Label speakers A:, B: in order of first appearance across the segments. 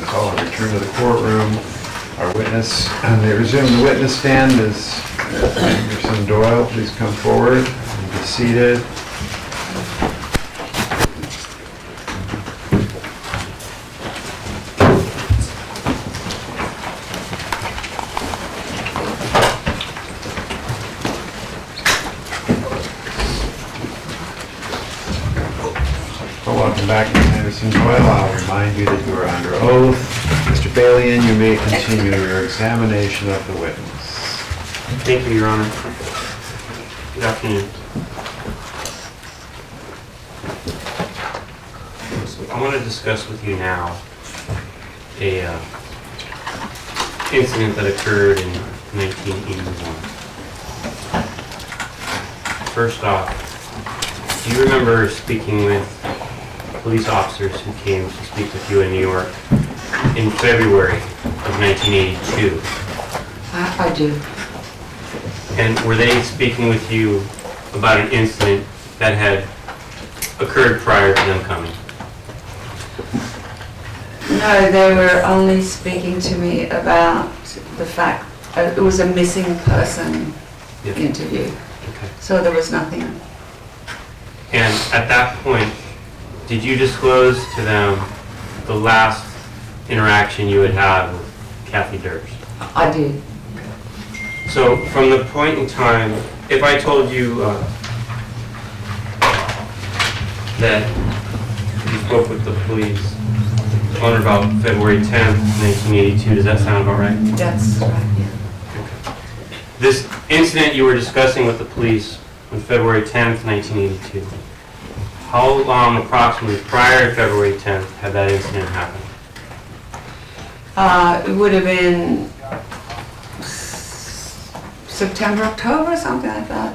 A: call and return to the courtroom. Our witness, and they resume the witness stand is Andersen Doyle. Please come forward and be seated. Welcome back, Ms. Andersen Doyle. I'll remind you that you are under oath. Mr. Balian, you may continue your examination of the witness.
B: Thank you, Your Honor. Good afternoon. So I want to discuss with you now a incident that occurred in 1981. First off, do you remember speaking with police officers who came to speak with you in New York in February of 1982?
C: I do.
B: And were they speaking with you about an incident that had occurred prior to them coming?
C: No, they were only speaking to me about the fact it was a missing person interview.
B: Okay.
C: So there was nothing.
B: And at that point, did you disclose to them the last interaction you had had with Kathie Durst?
C: I did.
B: So from the point in time, if I told you that you spoke with the police on or about February 10th, 1982, does that sound about right?
C: That's right, yeah.
B: Okay. This incident you were discussing with the police on February 10th, 1982, how long approximately prior to February 10th had that incident happened?
C: It would have been September, October, something like that.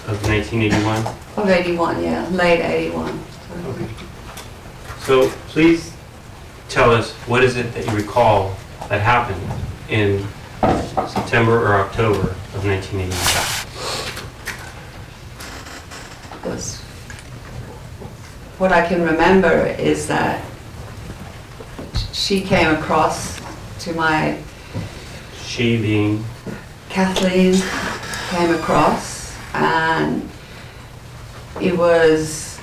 B: Of 1981?
C: Of 81, yeah, late 81.
B: Okay. So please tell us, what is it that you recall that happened in September or October of 1981?
C: What I can remember is that she came across to my...
B: She being?
C: Kathleen came across, and it was...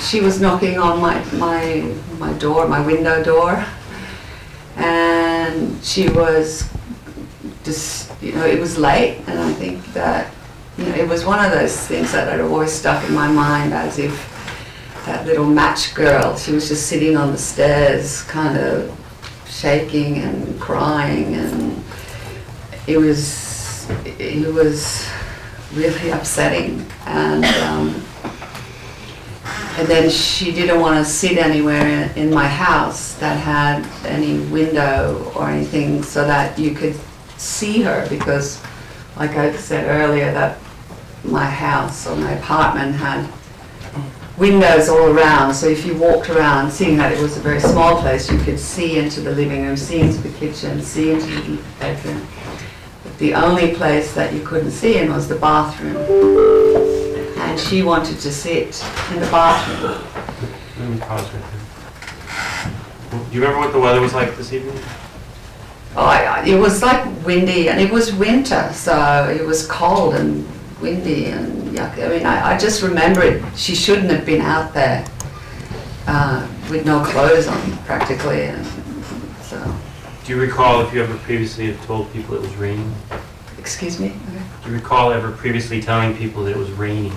C: she was knocking on my door, my window door, and she was just, it was late, and I think that, it was one of those things that had always stuck in my mind, as if that little match girl, she was just sitting on the stairs, kind of shaking and crying, and it was really upsetting. And then she didn't want to sit anywhere in my house that had any window or anything so that you could see her, because like I said earlier, that my house or my apartment had windows all around, so if you walked around, seeing that it was a very small place, you could see into the living room, see into the kitchen, see into the bedroom. But the only place that you couldn't see in was the bathroom. And she wanted to sit in the bathroom.
B: Let me pause right there. Do you remember what the weather was like this evening?
C: Oh, it was like windy, and it was winter, so it was cold and windy and yucky. I mean, I just remember it. She shouldn't have been out there with no clothes on, practically. And so.
B: Do you recall if you ever previously had told people it was raining?
C: Excuse me? Okay.
B: Do you recall ever previously telling people that it was raining?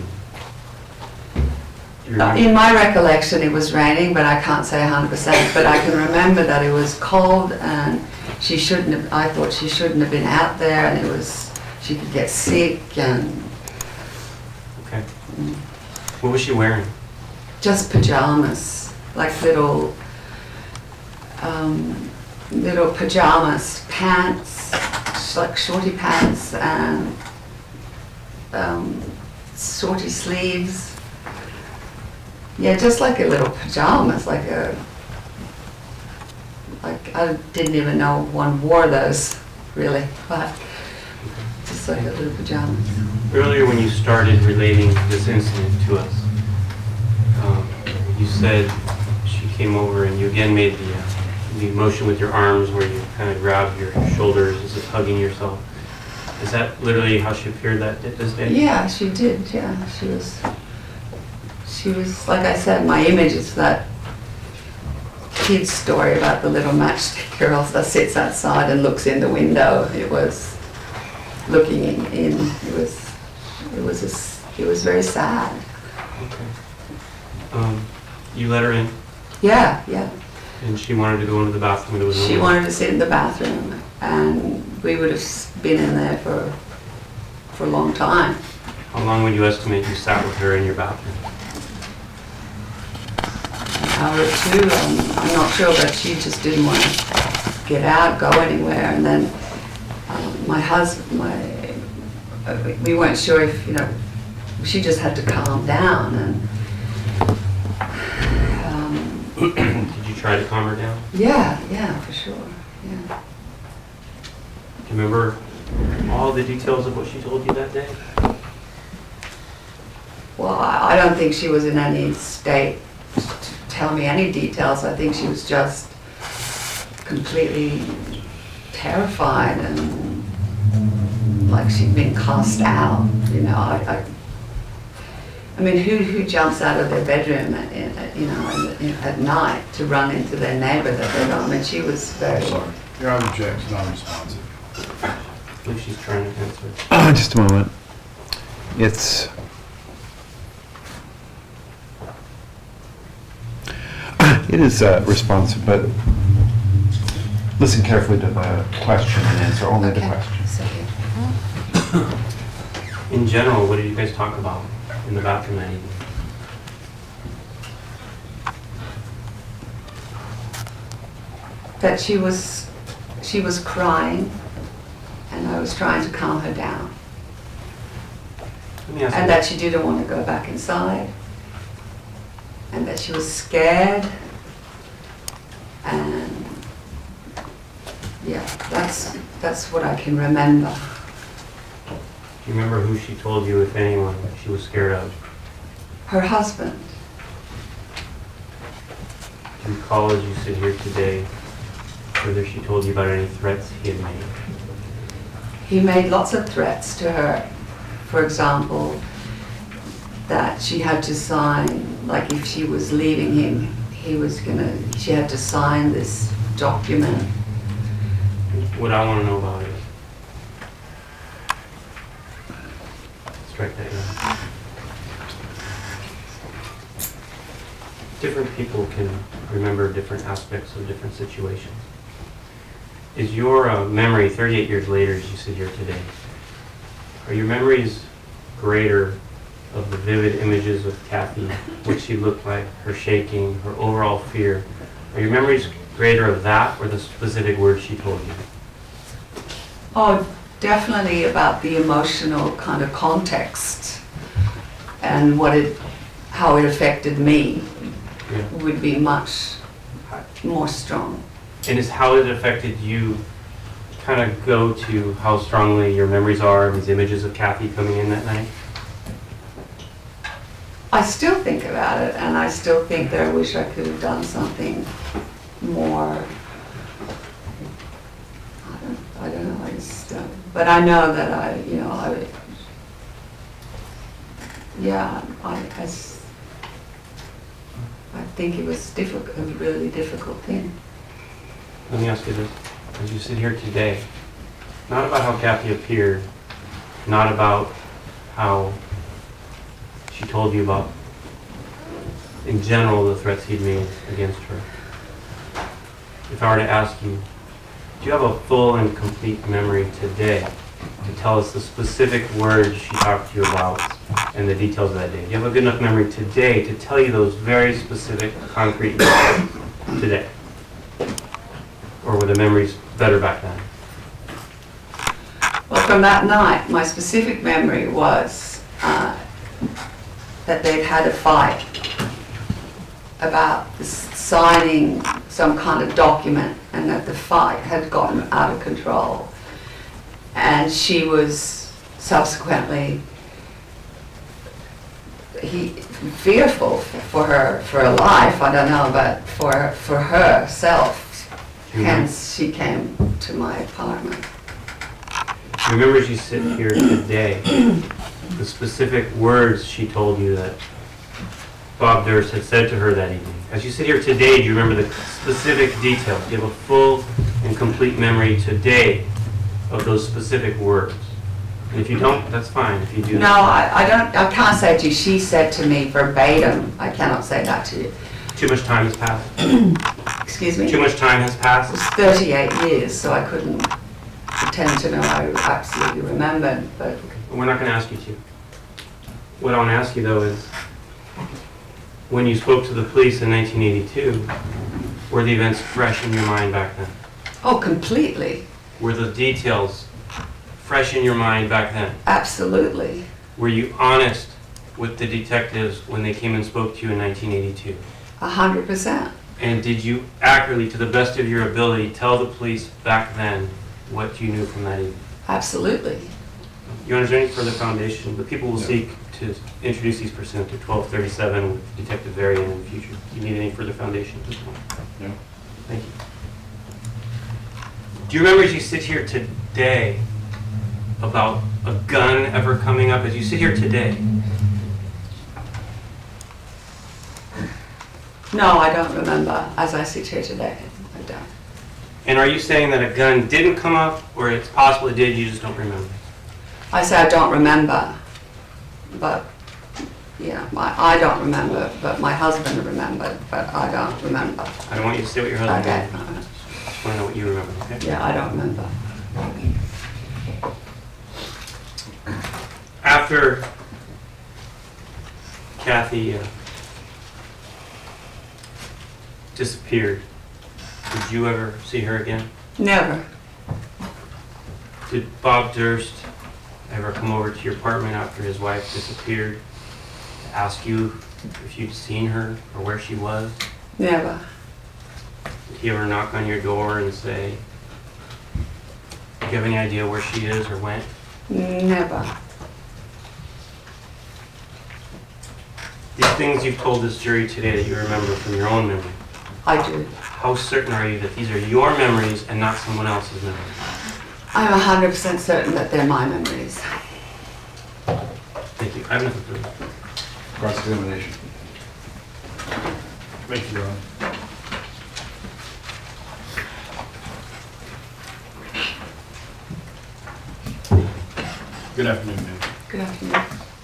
C: In my recollection, it was raining, but I can't say 100%. But I can remember that it was cold, and she shouldn't have. I thought she shouldn't have been out there, and it was. She could get sick, and.
B: Okay. What was she wearing?
C: Just pajamas, like little pajamas, pants, like shorty pants, and shorty sleeves. Yeah, just like a little pajamas, like I didn't even know one wore those, really, but just like a little pajamas.
B: Earlier when you started relating this incident to us, you said she came over and you again made the motion with your arms where you kind of grabbed your shoulders as if hugging yourself. Is that literally how she appeared this day?
C: Yeah, she did, yeah. She was, like I said, my image is that kid's story about the little matchstick girl that sits outside and looks in the window. It was looking in. It was very sad.
B: Okay. You let her in?
C: Yeah, yeah.
B: And she wanted to go into the bathroom. There was no
C: She
B: one.
C: wanted to sit in the bathroom, and we would have been in there for a long time.
B: How long would you estimate you sat with her in your bathroom?
C: An hour or two, I'm not sure, but she just didn't want to get out, go anywhere. And then my husband, we weren't sure if, she just had to calm down. And
B: Did you try to calm her down?
C: yeah, for sure, yeah.
B: Do you remember all the details of what she told you that day?
C: Well, I don't think she was in any state to tell me any details. I think she was just completely terrified and like she'd been cast out. I mean, who jumps out of their bedroom at night to run into their neighbor that they don't? I mean, she was very...
D: Sorry, Your Honor, Jack's non-responsive.
B: I believe she's trying to answer.
A: Just a moment. It is responsive, but listen carefully to the question and answer only the question.
B: In general, what did you guys talk about in the bathroom that evening?
C: That she was crying, and I was trying to calm her down.
B: Let me ask
C: And
B: you
C: that she didn't want to go back inside. And that she was scared. And yeah, that's what I can remember.
B: Do you remember who she told you, if anyone, she was scared of?
C: Her husband.
B: Do you recall as you sit here today whether she told you about any threats he had made?
C: He made lots of threats to her. For example, that she had to sign, like if she was leaving him, she had to sign this document.
B: What I want to know about is, strike that down. Different people can remember different aspects of different situations. Is your memory, 38 years later as you sit here today, are your memories greater of the vivid images of Kathie, what she looked like, her shaking, her overall fear? Are your memories greater of that or the specific words she told you?
C: Oh, definitely about the emotional kind of context and how it affected me would be much more strong.
B: And is how it affected you kind of go to how strongly your memories are of these images of Kathie coming in that night?
C: I still think about it, and I still think that I wish I could have done something more. I don't know. But I know that I think it was difficult, a really difficult thing.
B: Let me ask you this. As you sit here today, not about how Kathie appeared, not about how she told you about, in general, the threats he'd made against her. If I were to ask you, do you have a full and complete memory today to tell us the specific words she talked to you about and the details of that day? Do you have a good enough memory today to tell you those very specific, concrete details today? Or were the memories better back then?
C: Well, from that night, my specific memory was that they'd had a fight about signing some kind of document, and that the fight had gotten out of control. And she was subsequently, fearful for her life, I don't know, but for herself. Hence, she came to my apartment.
B: Remember, as you sit here today, the specific words she told you that Bob Durst had said to her that evening. As you sit here today, do you remember the specific details? Do you have a full and complete memory today of those specific words? And if you don't, that's fine. If you do,
C: No, I don't. I can't say to you. She said to me verbatim. I cannot say that to you.
B: Too much time has passed.
C: Excuse me.
B: Too much time has
C: It
B: passed.
C: was 38 years, so I couldn't pretend to know I absolutely remembered. But
B: We're not going to ask you to. What I want to ask you though is, when you spoke to the police in 1982, were the events fresh in your mind back then?
C: oh, completely,
B: Were the details fresh in your mind back then?
C: absolutely,
B: Were you honest with the detectives when they came and spoke to you in 1982?
C: 100%.
B: And did you accurately, to the best of your ability, tell the police back then what you knew from that evening?
C: Absolutely.
B: You understand any further foundation? The people will seek to introduce these pursuant to 1237 with Detective Varian in the future. Do you need any further foundation at this point?
D: No.
B: Thank you. Do you remember as you sit here today about a gun ever coming up? As you sit here today,
C: No, I don't remember as I sit here today. I don't.
B: and are you saying that a gun didn't come up, or it's possible it did, you just don't remember?
C: I say I don't remember, but yeah, I don't remember, but my husband remembered, but I don't remember.
B: I don't want you to say what your husband
C: Okay.
B: did. I just want to know what you remember, okay?
C: Yeah, I don't remember.
B: After Kathie disappeared, did you ever see her again?
C: Never.
B: Did Bob Durst ever come over to your apartment after his wife disappeared to ask you if you'd seen her or where she was?
C: Never.
B: Did he ever knock on your door and say, do you have any idea where she is or went?
C: Never.
B: These things you've told this jury today that you remember from your own memory,
C: I do.
B: how certain are you that these are your memories and not someone else's memories?
C: I'm 100% certain that they're my memories.
B: Thank you. I have nothing further.
A: Cross-examination.
D: Thank you, Ron. Good afternoon, ma'am.
C: Good afternoon.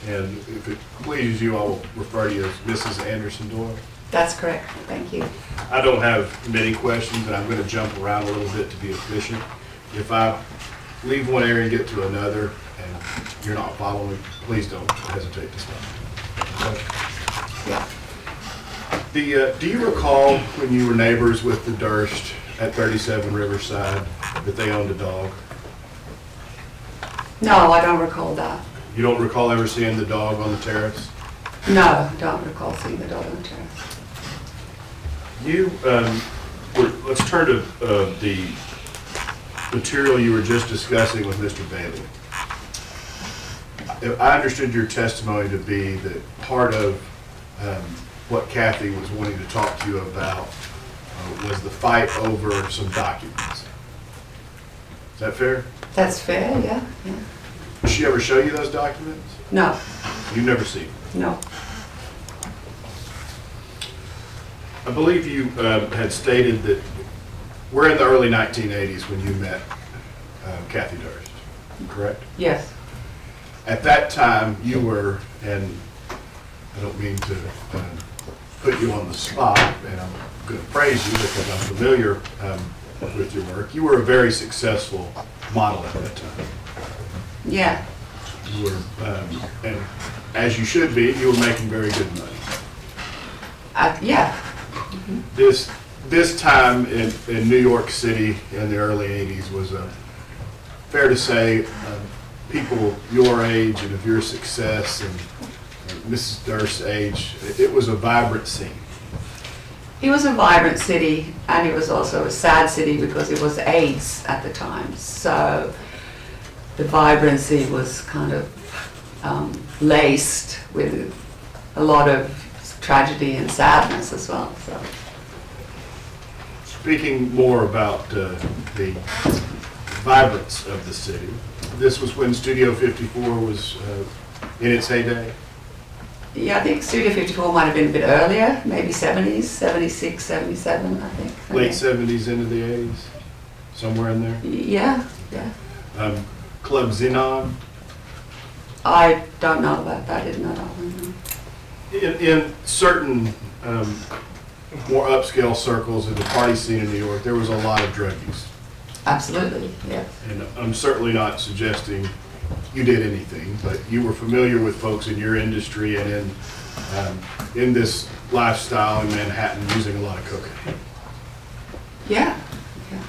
D: And if it pleases you, I will refer to you as Mrs. Andersen Doyle.
C: That's correct. Thank you.
D: I don't have many questions, and I'm going to jump around a little bit to be efficient. If I leave one area and get to another, and you're not following, please don't hesitate to stop.
C: Yeah.
D: Do you recall when you were neighbors with the Durst at 37 Riverside that they owned a dog?
C: No, I don't recall that.
D: You don't recall ever seeing the dog on the terrace?
C: No, I don't recall seeing the dog on the terrace.
D: You, let's turn to the material you were just discussing with Mr. Bailey. I understood your testimony to be that part of what Kathie was wanting to talk to you about was the fight over some documents. Is that fair?
C: That's fair, yeah.
D: Did she ever show you those documents?
C: No,
D: You've never seen them?
C: no.
D: I believe you had stated that we're in the early 1980s when you met Kathie Durst, correct?
C: Yes.
D: At that time, you were, and I don't mean to put you on the spot, and I'm going to praise you because I'm familiar with your work. You were a very successful model at that time.
C: Yeah.
D: You were, and as you should be, you were making very good money.
C: Yeah.
D: This time in New York City in the early 80s was fair to say people your age and of your success and Mrs. Durst's age, it was a vibrant scene.
C: It was a vibrant city, and it was also a sad city because it was AIDS at the time. So the vibrancy was kind of laced with a lot of tragedy and sadness as well, so.
D: Speaking more about the vibrance of the city, this was when Studio 54 was in its heyday?
C: Yeah, I think Studio 54 might have been a bit earlier, maybe 70s, 76, 77, I think.
D: Late 70s into the 80s, somewhere in there?
C: Yeah, yeah.
D: Club Xenon?
C: I don't know about that, I didn't know that one.
D: In certain more upscale circles in the party scene in New York, there was a lot of drug use.
C: Absolutely, yes.
D: And I'm certainly not suggesting you did anything, but you were familiar with folks in your industry and in this lifestyle in Manhattan using a lot of cocaine.
C: Yeah, yeah.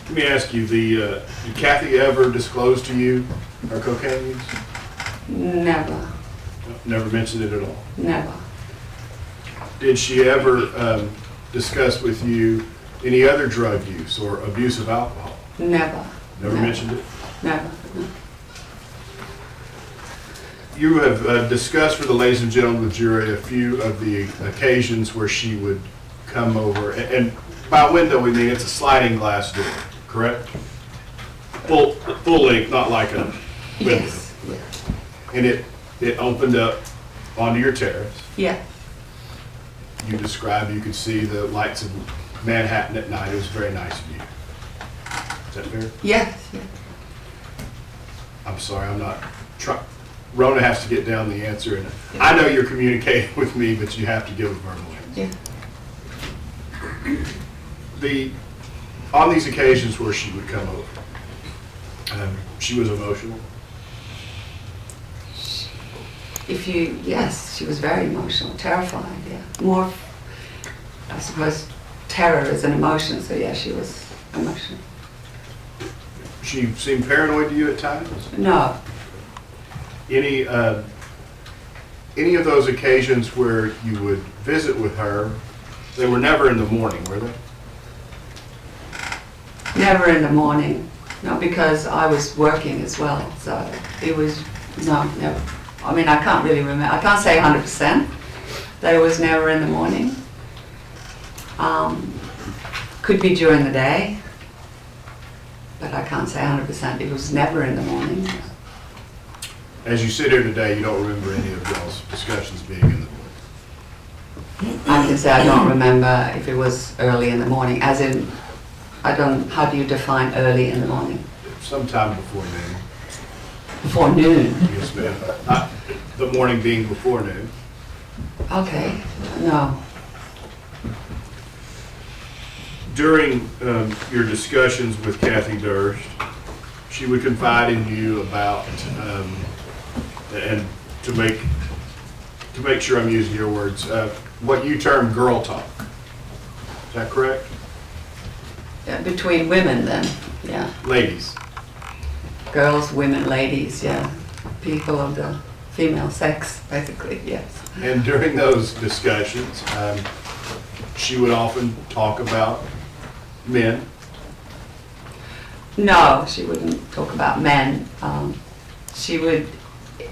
D: Let me ask you, did Kathie ever disclose to you her cocaine use?
C: Never,
D: Never mentioned it at all?
C: never.
D: Did she ever discuss with you any other drug use or abuse of alcohol?
C: Never.
D: Never mentioned it?
C: Never. No.
D: You have discussed for the ladies and gentlemen of the jury a few of the occasions where she would come over, and by window we mean it's a sliding glass door, correct? Full length, not like a window.
C: Yes, yes.
D: And it opened up onto your terrace.
C: Yeah,
D: You described you could see the lights of Manhattan at night. It was a very nice view. Is that fair?
C: yes, yes.
D: I'm sorry, I'm not trying. Rona has to get down the answer, and I know you're communicating with me, but you have to give a verbal answer.
C: Yeah.
D: On these occasions where she would come over, she was emotional.
C: Yes, she was very emotional, terrified, yeah. More, I suppose, terror is an emotion, so yeah, she was emotional.
D: She seemed paranoid to you at times.
C: No,
D: Any of those occasions where you would visit with her, they were never in the morning, were they?
C: never in the morning. No, because I was working as well, so it was, no, never. I mean, I can't really remember, I can't say 100% that it was never in the morning. Could be during the day, but I can't say 100%. It was never in the morning.
D: As you sit here today, you don't remember any of y'all's discussions being in the morning.
C: I can say I don't remember if it was early in the morning, as in, how do you define early in the morning?
D: Sometime before noon.
C: Before noon?
D: Yes, ma'am. The morning being before noon.
C: Okay, no.
D: During your discussions with Kathie Durst, she would confide in you about, and to make sure I'm using your words, what you term girl talk. Is that correct?
C: Yeah, between women then, yeah.
D: Ladies.
C: Girls, women, ladies, yeah. People of the female sex, basically, yes.
D: And during those discussions, she would often talk about men.
C: No, she wouldn't talk about men.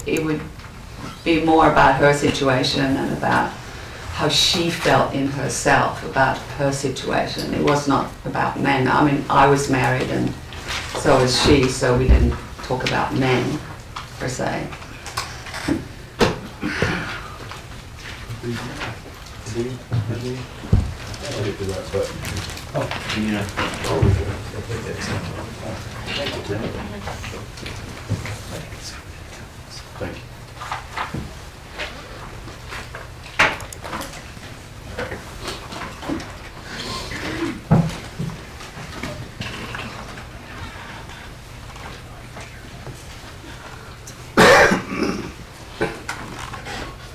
C: It would be more about her situation and about how she felt in herself, about her situation. It was not about men. I mean, I was married and so was she, so we didn't talk about men, per se.
D: Thank you.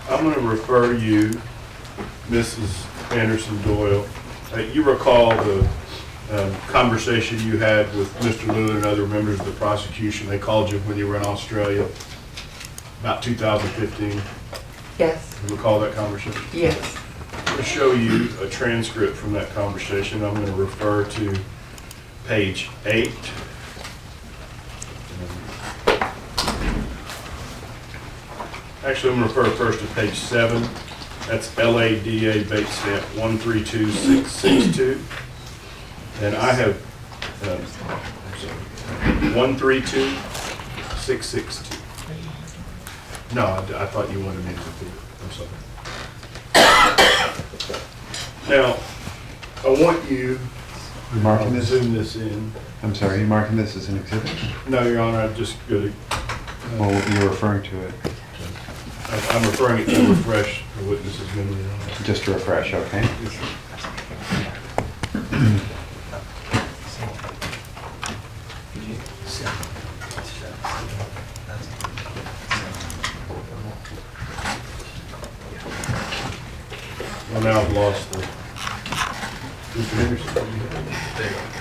D: I'm going to refer you, Mrs. Andersen Doyle. You recall the conversation you had with Mr. Lewin and other members of the prosecution. They called you when you were in Australia about 2015.
C: Yes,
D: You recall that conversation?
C: yes.
D: I'm going to show you a transcript from that conversation. I'm going to refer to page 8. Actually, I'm going to refer first to page 7. That's LADA bait stamp 132662. And I have 132662. No, I thought you wanted me to repeat it. I'm sorry. Now, I want you
A: You marking
D: to
A: this?
D: zoom this in.
A: I'm sorry, you marking this as an exhibit?
D: No, Your Honor, I'm just going to,
A: Well, you're referring to it,
D: I'm referring it to refresh the witness's memory. Your Honor.
A: just to refresh, okay?
D: Well, now I've lost the. Mr. Henderson?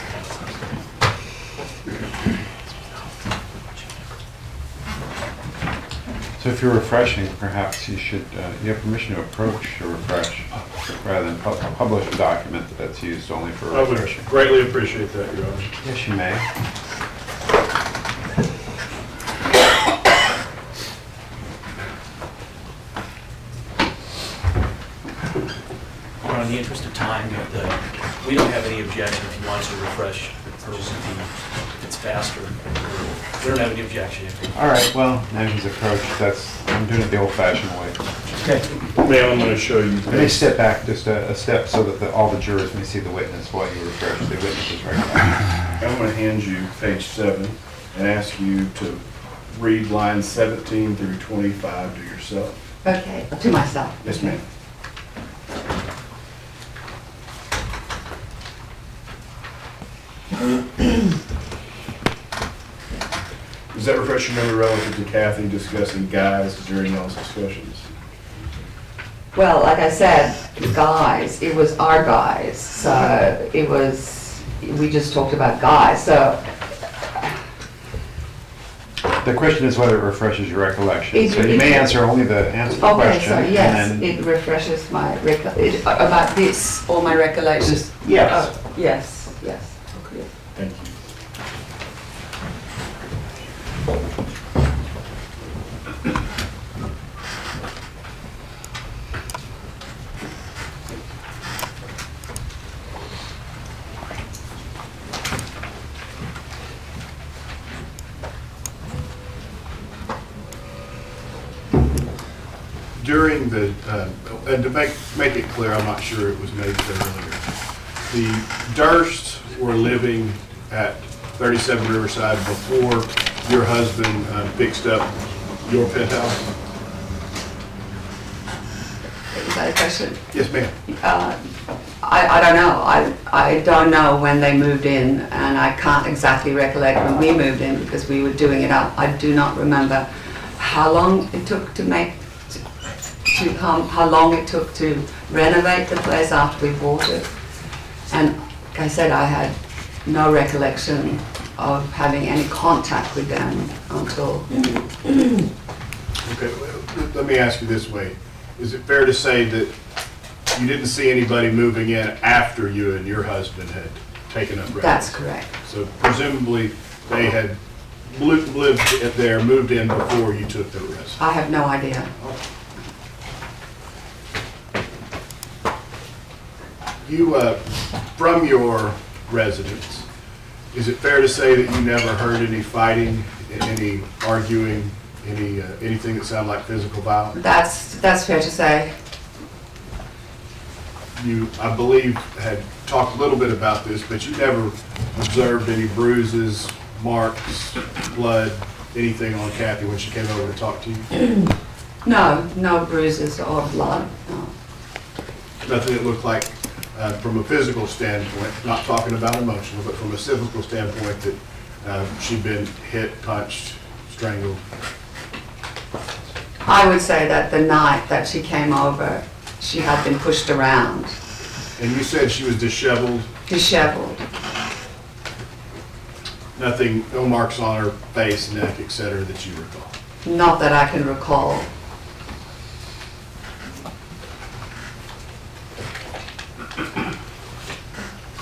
A: So if you're refreshing, perhaps you should, you have permission to approach or refresh rather than publish a document that's used only for
D: I would
A: refreshing.
D: greatly appreciate that, Your Honor.
A: Yes, you may.
E: Well, in the interest of time, we don't have any objection if he wants to refresh or it's faster. We don't have any objection.
A: All right, well, now he's approached, I'm doing it the old-fashioned way.
E: Okay.
D: Ma'am, I'm going to show you.
A: Let me step back just a step so that all the jurors may see the witness while you refresh. The witness is right there.
D: I'm going to hand you page 7 and ask you to read lines 17 through 25 to yourself.
C: Okay, to myself.
D: Yes, ma'am. Does that refresh your memory relative to Kathie discussing guys during y'all's discussions?
C: Well, like I said, guys, it was our guys, so it was, we just talked about guys, so.
A: The question is whether it refreshes your recollection.
C: It-
A: So you may answer only the answer to the
C: Okay,
A: question.
C: so yes,
A: and then-
C: it refreshes my about this, all my recollections.
A: Yes.
C: Oh, yes, yes.
D: Okay. Thank you. During the, and to make it clear, I'm not sure it was made clear earlier, the Dursts were living at 37 Riverside before your husband fixed up your penthouse?
C: Is that a question?
D: Yes, ma'am.
C: I don't know. I don't know when they moved in, and I can't exactly recollect when we moved in because we were doing it up. I do not remember how long it took to make, how long it took to renovate the place after we bought it. And like I said, I had no recollection of having any contact with them until.
D: Okay, let me ask you this way. Is it fair to say that you didn't see anybody moving in after you and your husband had taken up residence?
C: That's correct.
D: So presumably they had lived there, moved in before you took their residence?
C: I have no idea.
D: You, from your residence, is it fair to say that you never heard any fighting, any arguing, anything that sounded like physical violence?
C: That's fair to say.
D: You, I believe, had talked a little bit about this, but you never observed any bruises, marks, blood, anything on Kathie when she came over to talk to you?
C: No bruises or blood, no.
D: Nothing that looked like, from a physical standpoint, not talking about emotional, but from a physical standpoint, that she'd been hit, punched, strangled?
C: I would say that the night that she came over, she had been pushed around,
D: And you said she was disheveled?
C: disheveled.
D: Nothing, no marks on her face, neck, et cetera, that you recall?
C: Not that I can recall.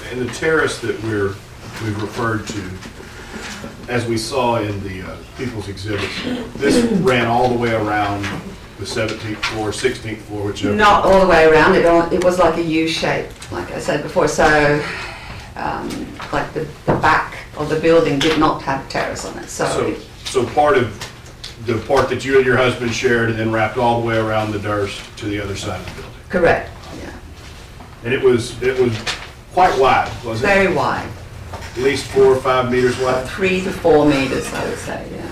D: And the terrace that we've referred to, as we saw in the people's exhibits, this ran all the way around the 17th floor, 16th floor, whichever.
C: Not all the way around, it was like a U shape, like I said before, so like the back of the building did not have a terrace on it,
D: So part of the part that you and your husband shared and then wrapped all the way around the Durst to the other side of the building.
C: correct, yeah.
D: And it was quite wide, was it?
C: Very wide,
D: At least 4 or 5 meters wide?
C: 3 to 4 meters, I would say, yeah.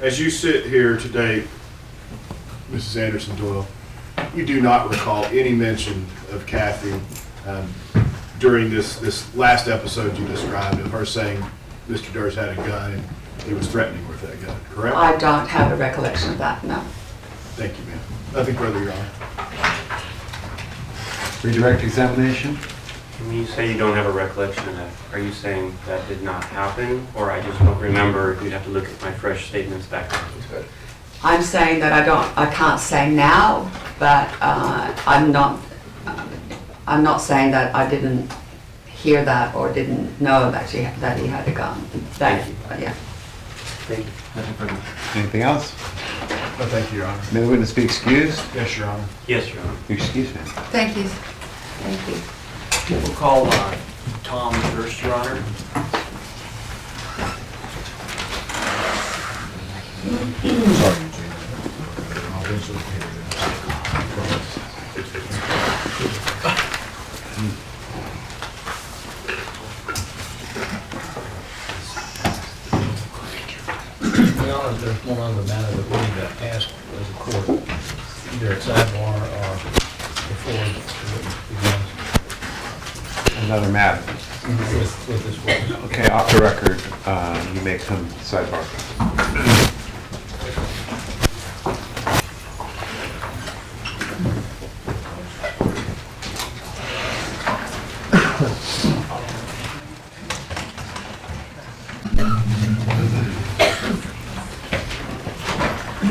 D: As you sit here today, Mrs. Andersen Doyle, you do not recall any mention of Kathie during this last episode you described of her saying Mr. Durst had a gun and he was threatening her with that gun, correct?
C: I don't have a recollection of that, no.
D: Thank you, ma'am. Nothing further, Your Honor.
A: Redirect examination?
B: When you say you don't have a recollection of that, are you saying that did not happen, or I just don't remember? You'd have to look at my fresh statements back then.
C: I'm saying that I can't say now, but I'm not saying that I didn't hear that or didn't know that he had a gun.
B: Thank you.
C: Yeah.
B: Thank you.
E: Nothing further.
A: Anything else?
D: No, thank you, Your Honor.
A: May the witness be excused?
D: Yes, Your Honor.
B: Yes, Your Honor.
A: Excuse me.
C: Thank you. Thank you.
E: We'll call Tom Durst, Your Honor.
F: Your Honor, there's one other matter that we need to ask as a court, either at sidebar or before the witness begins
A: Another matter.
F: with this witness.
A: Okay, off the record, you may come sidebar.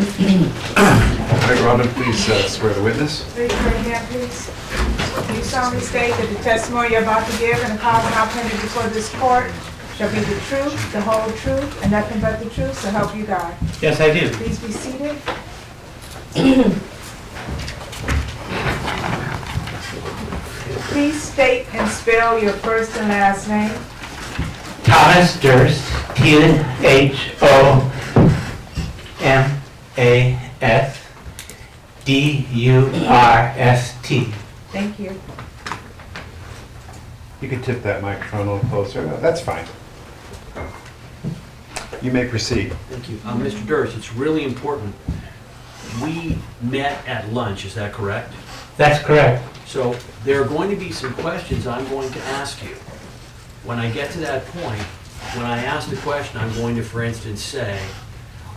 A: All right, Robin, please swear the witness.
G: Raise your right hand, please. Do you solemnly state that the testimony you're about to give and the cause and opinion before this court shall be the truth, the whole truth, and nothing but the truth, so help you God?
B: Yes, I do.
G: Please be seated. Please state and spell your first and last name.
H: Thomas Durst, Thomasdurst.
G: Thank you.
A: You can tip that microphone a little closer. No, that's fine. You may proceed.
E: Thank you. Mr. Durst, it's really important. We met at lunch, is that correct?
H: That's correct.
E: So there are going to be some questions I'm going to ask you. When I get to that point, when I ask the question, I'm going to, for instance, say,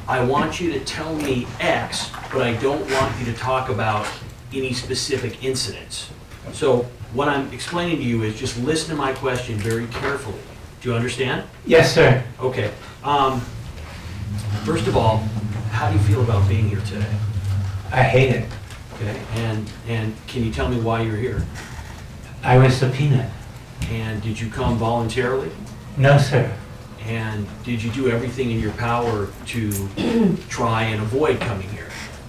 E: I want you to tell me X, but I don't want you to talk about any specific incidents. So what I'm explaining to you is just listen to my question very carefully. Do you understand?
H: Yes, sir.
E: Okay. First of all, how do you feel about being here today?
H: I hate it.
E: Okay. And can you tell me why you're here?
H: I was subpoenaed.
E: And did you come voluntarily?
H: No, sir.
E: And did you do everything in your power to try and avoid coming here?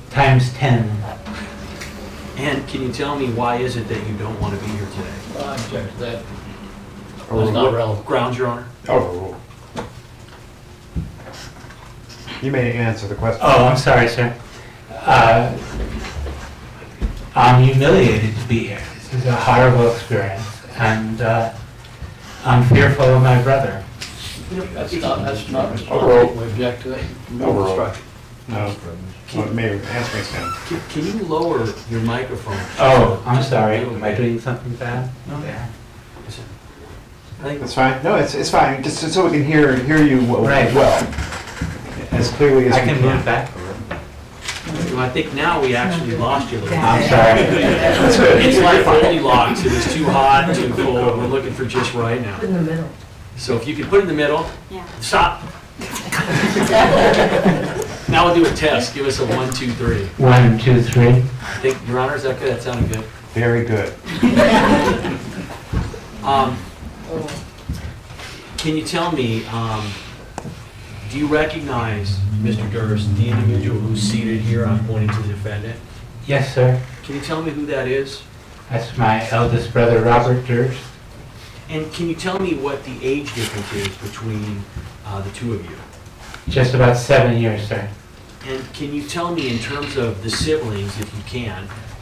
H: Times 10.
E: And can you tell me why is it that you don't want to be here today?
F: I object to that.
A: Oh,
F: That's not relevant.
E: Grounds, Your Honor?
A: Oh. You may answer the question.
H: Oh, I'm sorry, sir. I'm humiliated to be here. This is a horrible experience, and I'm fearful of my brother.
F: That's not
A: Overall.
F: responsible. We object to it.
A: Overall. No. Well, maybe answer me, Sam.
E: Can you lower your microphone?
H: Oh, I'm sorry. Am I doing something bad?
E: No.
H: Yeah.
E: I think
A: That's fine. No, it's fine. Just so we can hear you
H: Right.
A: well, as clearly as we
H: I can move back.
E: well, I think now we actually lost you a little bit.
H: I'm sorry.
A: That's good.
E: It's like Goldilocks. It was too hot, too cold. We're looking for just right now.
G: In the middle.
E: So if you could put it in the middle.
G: Yeah.
E: Stop. Now we'll do a test. Give us a 1, 2, 3.
H: 1, 2, 3.
E: I think, Your Honor, is that good? That sounded good.
A: Very good.
E: Can you tell me, Do you recognize, Mr. Durst, the individual who's seated here? I'm pointing to the defendant.
H: Yes, sir.
E: Can you tell me who that is?
H: That's my eldest brother, Robert Durst.
E: And can you tell me what the age difference is between the two of you?
H: Just about 7 years, sir.
E: And can you tell me, in terms of the siblings, if you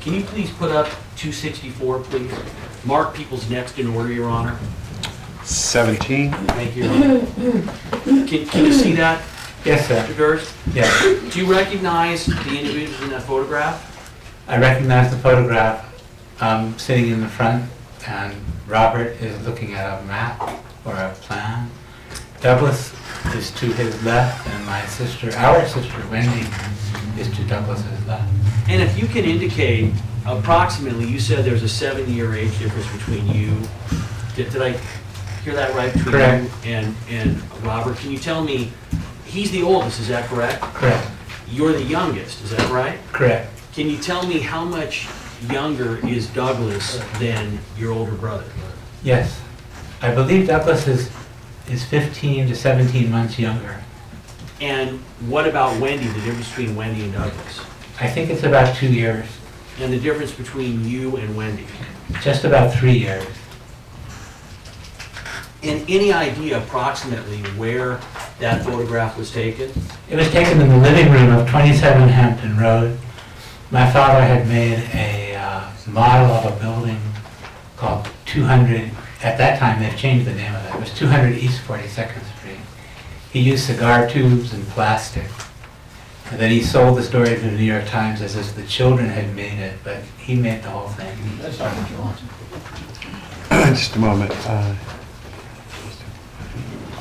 E: can you please put up 264, please? Mark people's next in order, Your Honor.
A: 17.
E: Thank you, Your Honor. Can you see that,
H: Yes,
E: Mr.
H: sir.
E: Durst?
H: Yes.
E: Do you recognize the individuals in that photograph?
H: I recognize the photograph. I'm sitting in the front, and Robert is looking at a map or a plan. Douglas is to his left, and my sister, our sister Wendy, is to Douglas's left.
E: And if you can indicate approximately, you said there's a 7-year age difference between you. Did I hear that right? Between
H: Correct.
E: you and Robert? Can you tell me, he's the oldest, is that correct?
H: Correct.
E: You're the youngest, is that right?
H: Correct.
E: Can you tell me how much younger is Douglas than your older brother?
H: Yes. I believe Douglas is 15 to 17 months younger.
E: And what about Wendy, the difference between Wendy and Douglas?
H: I think it's about 2 years.
E: And the difference between you and Wendy?
H: Just about 3 years.
E: And any idea approximately where that photograph was taken?
H: It was taken in the living room of 27 Hampton Road. My father had made a model of a building called 200, at that time they've changed the name of it, it was 200 East 42nd Street. He used cigar tubes and plastic. And then he sold the story to the New York Times as if the children had made it, but he made the whole thing.
F: That's not what you want.
A: Just a moment.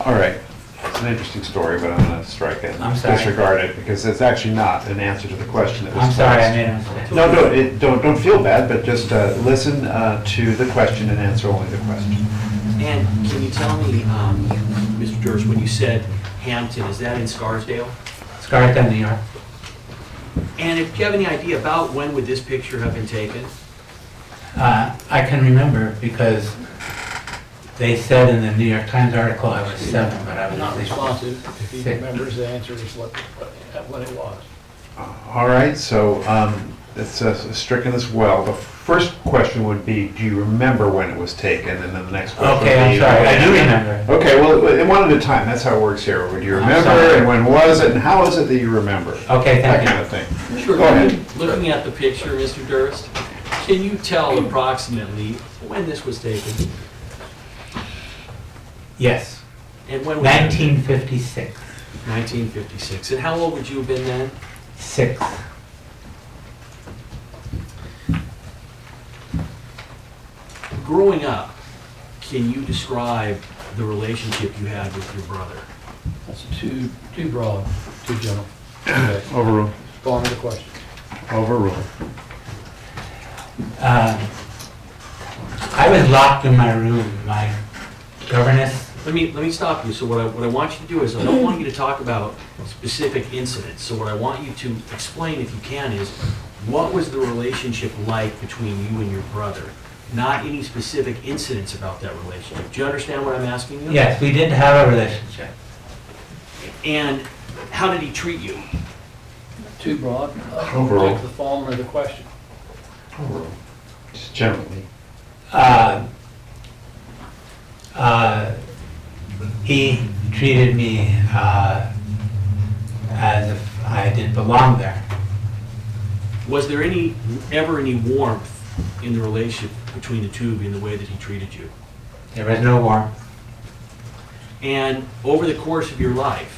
A: All right. It's an interesting story, but I'm going to strike it.
H: I'm sorry.
A: Disregard it, because it's actually not an answer to the question that was
H: I'm sorry, I
A: posed.
H: made a mistake.
A: No, don't feel bad, but just listen to the question and answer only the question.
E: And can you tell me, Mr. Durst, when you said Hampton, is that in Scarsdale?
H: Scarsdale, New York.
E: And if you have any idea about when would this picture have been taken?
H: I can remember because they said in the New York Times article I was 7, but I was
F: Not
H: at least
F: responsive. If he
H: 6.
F: remembers, the answer is what it was.
A: All right, so it's stricken as well. The first question would be, do you remember when it was taken? And then the next question would be...
H: Okay, I'm sorry, I do remember.
A: Okay, well, one at a time, that's how it works here. Do you
H: I'm
A: remember,
H: sorry.
A: and when was it, and how is it that you remember?
H: Okay,
A: That
H: thank
A: kind
H: you.
A: of thing.
E: Sure.
A: Go ahead.
E: Looking at the picture, Mr. Durst, can you tell approximately when this was taken?
H: Yes,
E: And when was it?
H: 1956.
E: 1956. And how old would you have been then?
H: 6.
E: Growing up, can you describe the relationship you had with your brother?
F: That's too broad, too general. Okay,
A: Overruled.
F: go on to the question.
A: Overruled.
H: I was locked in my room. My governess,
E: Let me stop you. So what I want you to do is, I don't want you to talk about specific incidents. So what I want you to explain, if you can, is what was the relationship like between you and your brother? Not any specific incidents about that relationship. Do you understand what I'm asking you?
H: yes, we did have a relationship.
E: And how did he treat you?
F: Too broad.
A: Overall.
F: Take the form of the question.
A: Overruled. Just generally.
H: He treated me as if I didn't belong there.
E: Was there ever any warmth in the relationship between the two of you in the way that he treated you?
H: There was no warmth.
E: And over the course of your lives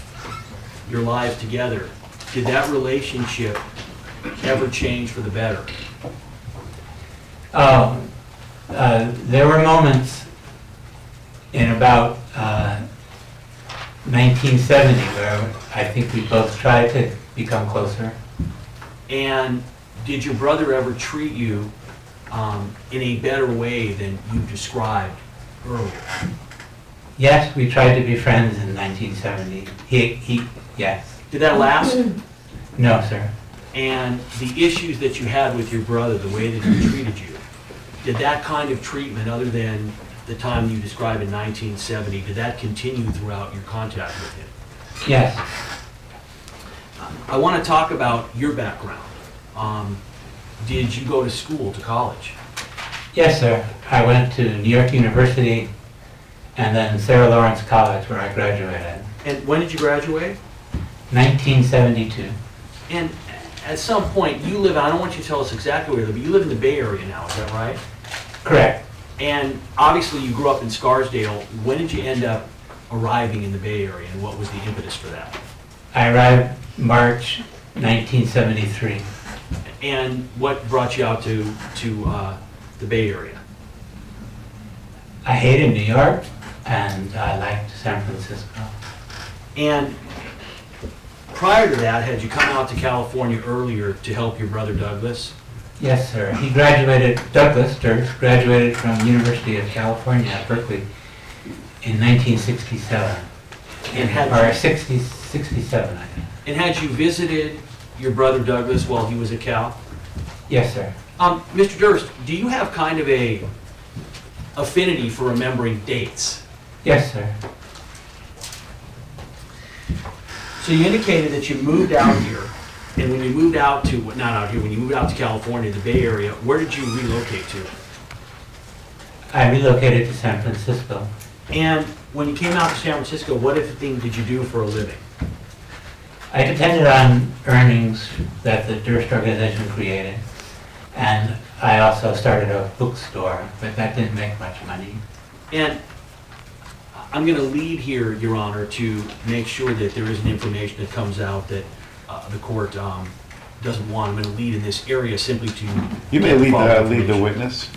E: together, did that relationship ever change for the better?
H: There were moments in about 1970 where I think we both tried to become closer.
E: And did your brother ever treat you in a better way than you described earlier?
H: Yes, we tried to be friends in 1970. Yes.
E: Did that last?
H: No, sir.
E: And the issues that you had with your brother, the way that he treated you, did that kind of treatment, other than the time you described in 1970, did that continue throughout your contact with him?
H: Yes.
E: I want to talk about your background. Did you go to school, to college?
H: Yes, sir. I went to New York University and then Sarah Lawrence College where I graduated.
E: And when did you graduate?
H: 1972.
E: And at some point, you live, I don't want you to tell us exactly where you live, but you live in the Bay Area now, is that right?
H: Correct.
E: And obviously you grew up in Scarsdale. When did you end up arriving in the Bay Area, and what was the impetus for that?
H: I arrived March 1973.
E: And what brought you out to the Bay Area?
H: I hated New York and I liked San Francisco.
E: And prior to that, had you come out to California earlier to help your brother Douglas?
H: Yes, sir. He graduated, Douglas Durst, graduated from University of California at Berkeley in 1967. Or 67, I think.
E: And had you visited your brother Douglas while he was at Cal?
H: Yes, sir.
E: Mr. Durst, do you have kind of a affinity for remembering dates?
H: Yes, sir.
E: So you indicated that you moved out here, and when you moved out to, not out here, when you moved out to California, the Bay Area, where did you relocate to?
H: I relocated to San Francisco.
E: And when you came out to San Francisco, what if thing did you do for a living?
H: I depended on earnings that the Durst organization created, and I also started a bookstore, but that didn't make much money.
E: And I'm going to lead here, Your Honor, to make sure that there isn't information that comes out that the court doesn't want. I'm going to lead in this area simply to...
A: You may lead the witness.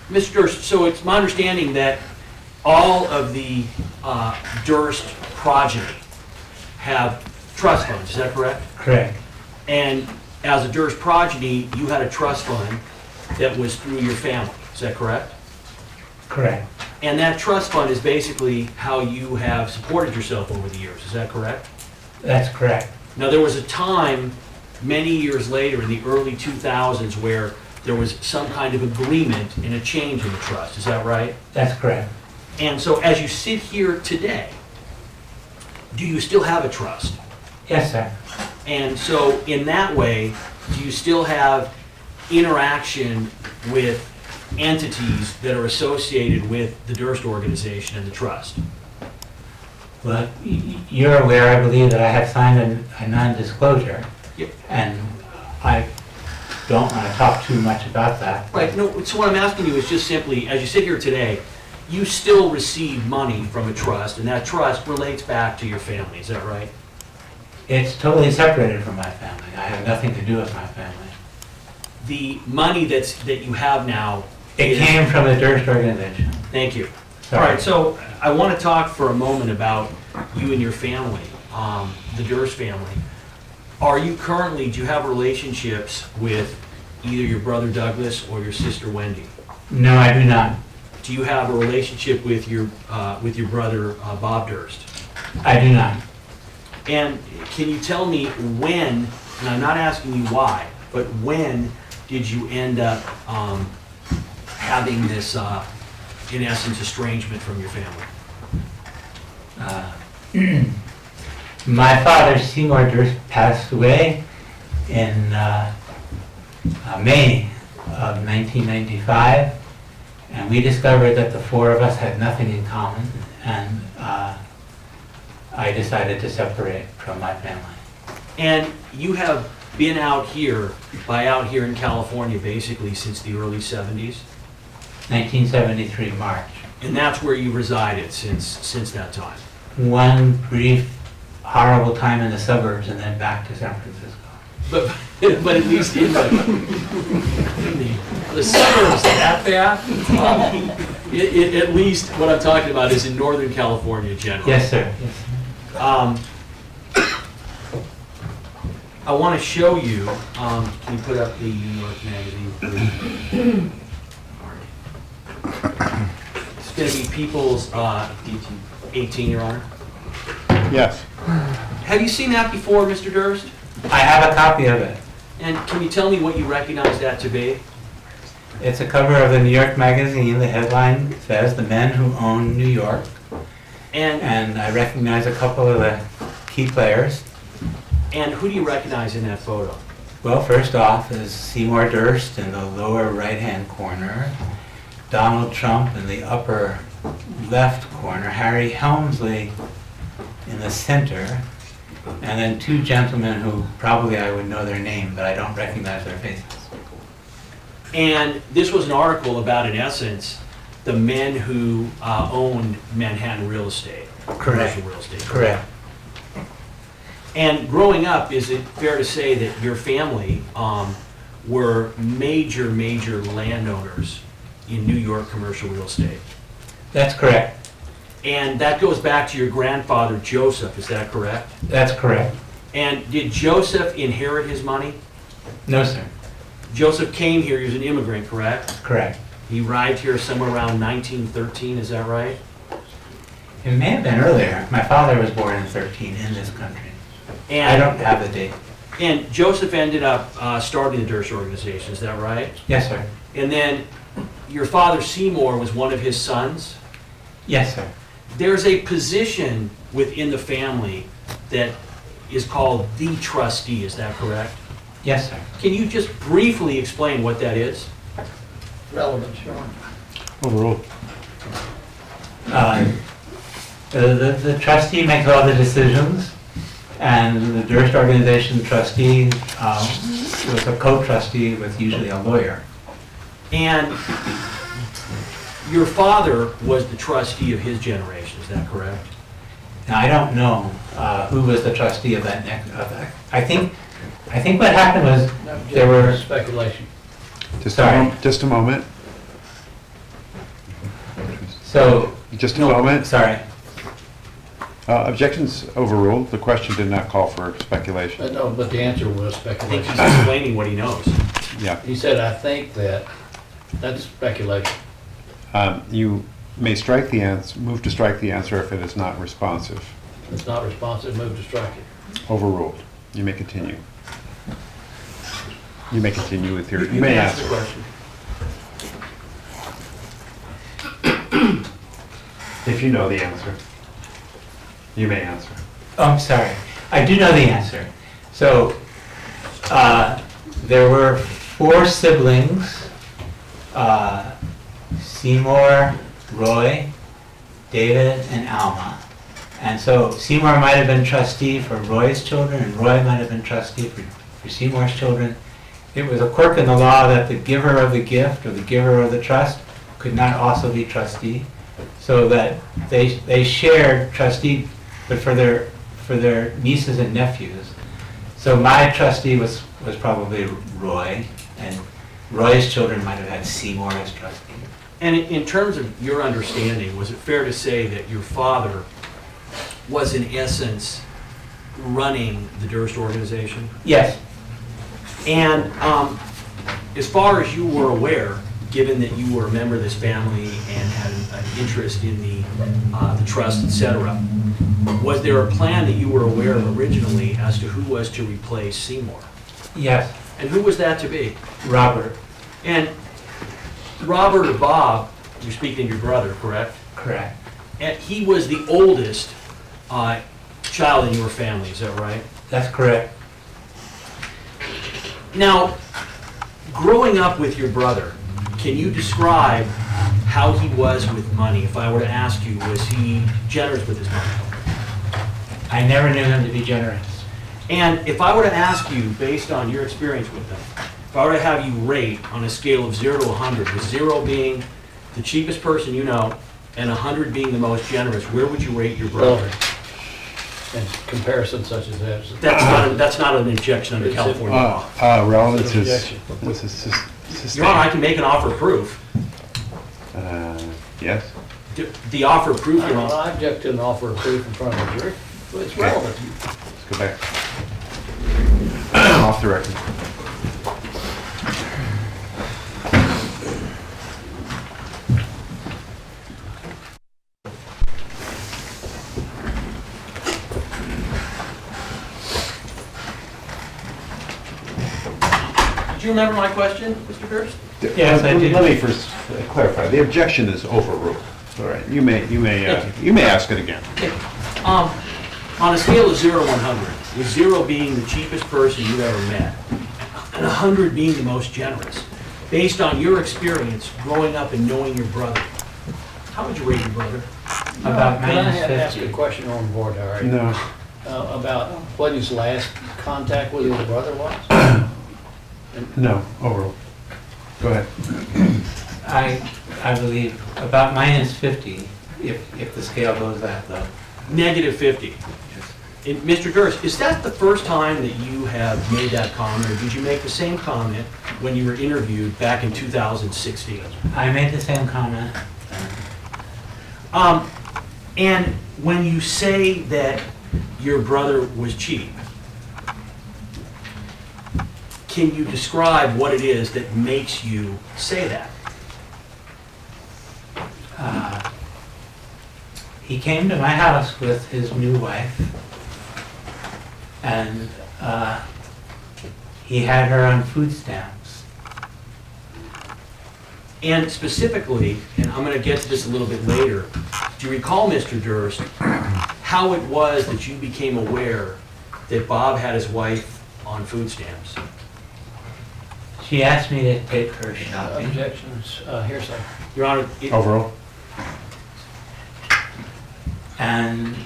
E: Mr. Durst, so it's my understanding that all of the Durst progeny have trust funds, is that correct?
H: Correct.
E: And as a Durst progeny, you had a trust fund that was through your family, is that correct?
H: Correct.
E: And that trust fund is basically how you have supported yourself over the years, is that correct?
H: That's correct.
E: Now, there was a time many years later in the early 2000s where there was some kind of agreement and a change in the trust, is that right?
H: That's correct.
E: And so as you sit here today, do you still have a trust?
H: Yes, sir.
E: And so in that way, do you still have interaction with entities that are associated with the Durst organization and the trust?
H: Well, you're aware, I believe, that I have signed a non-disclosure,
E: Yep.
H: and I don't want to talk too much about that.
E: Right, no, so what I'm asking you is just simply, as you sit here today, you still receive money from a trust, and that trust relates back to your family, is that right?
H: It's totally separated from my family. I have nothing to do with my family.
E: The money that you have now...
H: It came from the Durst organization.
E: Thank you.
H: Sorry.
E: All right, so I want to talk for a moment about you and your family, the Durst family. Are you currently, do you have relationships with either your brother Douglas or your sister Wendy?
H: No, I do not.
E: Do you have a relationship with your brother Bob Durst?
H: I do not.
E: And can you tell me when, and I'm not asking you why, but when did you end up having this, in essence, estrangement from your family?
H: My father, Seymour Durst, passed away in May of 1995, and we discovered that the four of us had nothing in common, and I decided to separate from my family.
E: And you have been out here in California basically since the early 70s?
H: 1973, March.
E: And that's where you resided since that time?
H: One brief, horrible time in the suburbs and then back to San Francisco.
E: But at least in the suburbs, that bad? At least what I'm talking about is in Northern California generally.
H: Yes, sir. Yes, sir.
E: I want to show you, can you put up the New York Magazine, please? It's going to be People's 18, Your Honor.
A: Yes.
E: Have you seen that before, Mr. Durst?
H: I have a copy of it.
E: And can you tell me what you recognize that to be?
H: It's a cover of the New York Magazine. The headline says, "The Men Who Own New York." and I recognize a couple of the key players.
E: And who do you recognize in that photo?
H: Well, first off is Seymour Durst in the lower right-hand corner, Donald Trump in the upper left corner, Harry Helmsley in the center, and then two gentlemen who probably I would know their name, but I don't recognize their faces.
E: And this was an article about, in essence, the men who owned Manhattan real estate.
H: Correct.
E: Commercial real estate.
H: Correct.
E: And growing up, is it fair to say that your family were major landowners in New York commercial real estate?
H: That's correct.
E: And that goes back to your grandfather, Joseph, is that correct?
H: That's correct.
E: And did Joseph inherit his money?
H: No, sir.
E: Joseph came here, he was an immigrant, correct?
H: Correct.
E: He arrived here somewhere around 1913, is that right?
H: It may have been earlier. My father was born in 13 in this country.
E: And
H: I don't have the date.
E: And Joseph ended up starting the Durst organization, is that right?
H: Yes, sir.
E: And then your father, Seymour, was one of his sons?
H: Yes, sir.
E: There's a position within the family that is called the trustee, is that correct?
H: Yes, sir.
E: Can you just briefly explain what that is?
F: Relevant, sure.
A: Overruled.
H: The trustee makes all the decisions, and the Durst organization trustee was a co-trustee with usually a lawyer.
E: And your father was the trustee of his generation, is that correct?
H: Now, I don't know who was the trustee of that next, I think what happened was there were,
F: Speculation.
H: Sorry.
A: Just a moment.
H: so,
A: Just a moment.
H: sorry.
A: Objections overruled. The question did not call for speculation.
F: No, but the answer was
E: I think
F: speculation.
E: he's explaining what he knows.
A: Yeah.
F: He said, I think that, that's speculation.
A: You may strike the answer, move to strike the answer if it is not responsive.
F: If it's not responsive, move to strike it.
A: Overruled. You may continue. You may continue with your, you
E: You
A: may
E: can ask the
A: answer.
E: question.
A: If you know the answer. You may answer.
H: Oh, I'm sorry. I do know the answer. So, there were 4 siblings, Seymour, Roy, David, and Alma. And so Seymour might have been trustee for Roy's children, and Roy might have been trustee for Seymour's children. It was a quirk in the law that the giver of the gift or the giver of the trust could not also be trustee, so that they shared trustee, but for their nieces and nephews. So my trustee was probably Roy, and Roy's children might have had Seymour as trustee.
E: And in terms of your understanding, was it fair to say that your father was in essence running the Durst organization?
H: Yes.
E: And as far as you were aware, given that you were a member of this family and had an interest in the trust, etc., was there a plan that you were aware of originally as to who was to replace Seymour?
H: Yes.
E: And who was that to be?
H: Robert.
E: And Robert or Bob, you're speaking of your brother, correct?
H: Correct.
E: And he was the oldest child in your family, is that right?
H: That's correct.
E: Now, growing up with your brother, can you describe how he was with money? If I were to ask you, was he generous with his money?
H: I never knew him to be generous.
E: And if I were to ask you, based on your experience with him, if I were to have you rate on a scale of 0 to 100, with 0 being the cheapest person you know, and 100 being the most generous, where would you rate your brother?
F: In comparison such as that.
E: That's not an objection under California law.
A: Relevance is,
F: Objection.
A: this is sustained.
E: Your Honor, I can make an offer of proof.
A: Yes.
E: The offer of proof, Your Honor.
F: I object to an offer of proof in front of the jury. Well, it's relevant.
A: Let's go back. Off the record.
E: Do you remember my question, Mr. Durst?
H: Yes, I do.
A: Let me first clarify. The objection is overruled. All right, you may ask it again.
E: On a scale of 0 to 100, with 0 being the cheapest person you've ever met, and 100 being the most generous, based on your experience growing up and knowing your brother, how would you rate your brother?
H: About
F: Can I ask
H: -50.
F: a question on board, all right?
A: No.
F: About what his last contact with his brother was?
A: No, overall. Go ahead.
H: I believe about -50, if the scale goes that low.
E: Negative 50. And Mr. Durst, is that the first time that you have made that comment, or did you make the same comment when you were interviewed back in 2016?
H: I made the same comment.
E: And when you say that your brother was cheap, can you describe what it is that makes you say that?
H: He came to my house with his new wife, and he had her on food stamps.
E: And specifically, and I'm going to get to this a little bit later, do you recall, Mr. Durst, how it was that you became aware that Bob had his wife on food stamps?
H: She asked me to take her shopping.
F: Objections, hearsay.
E: Your Honor,
A: Overall?
H: And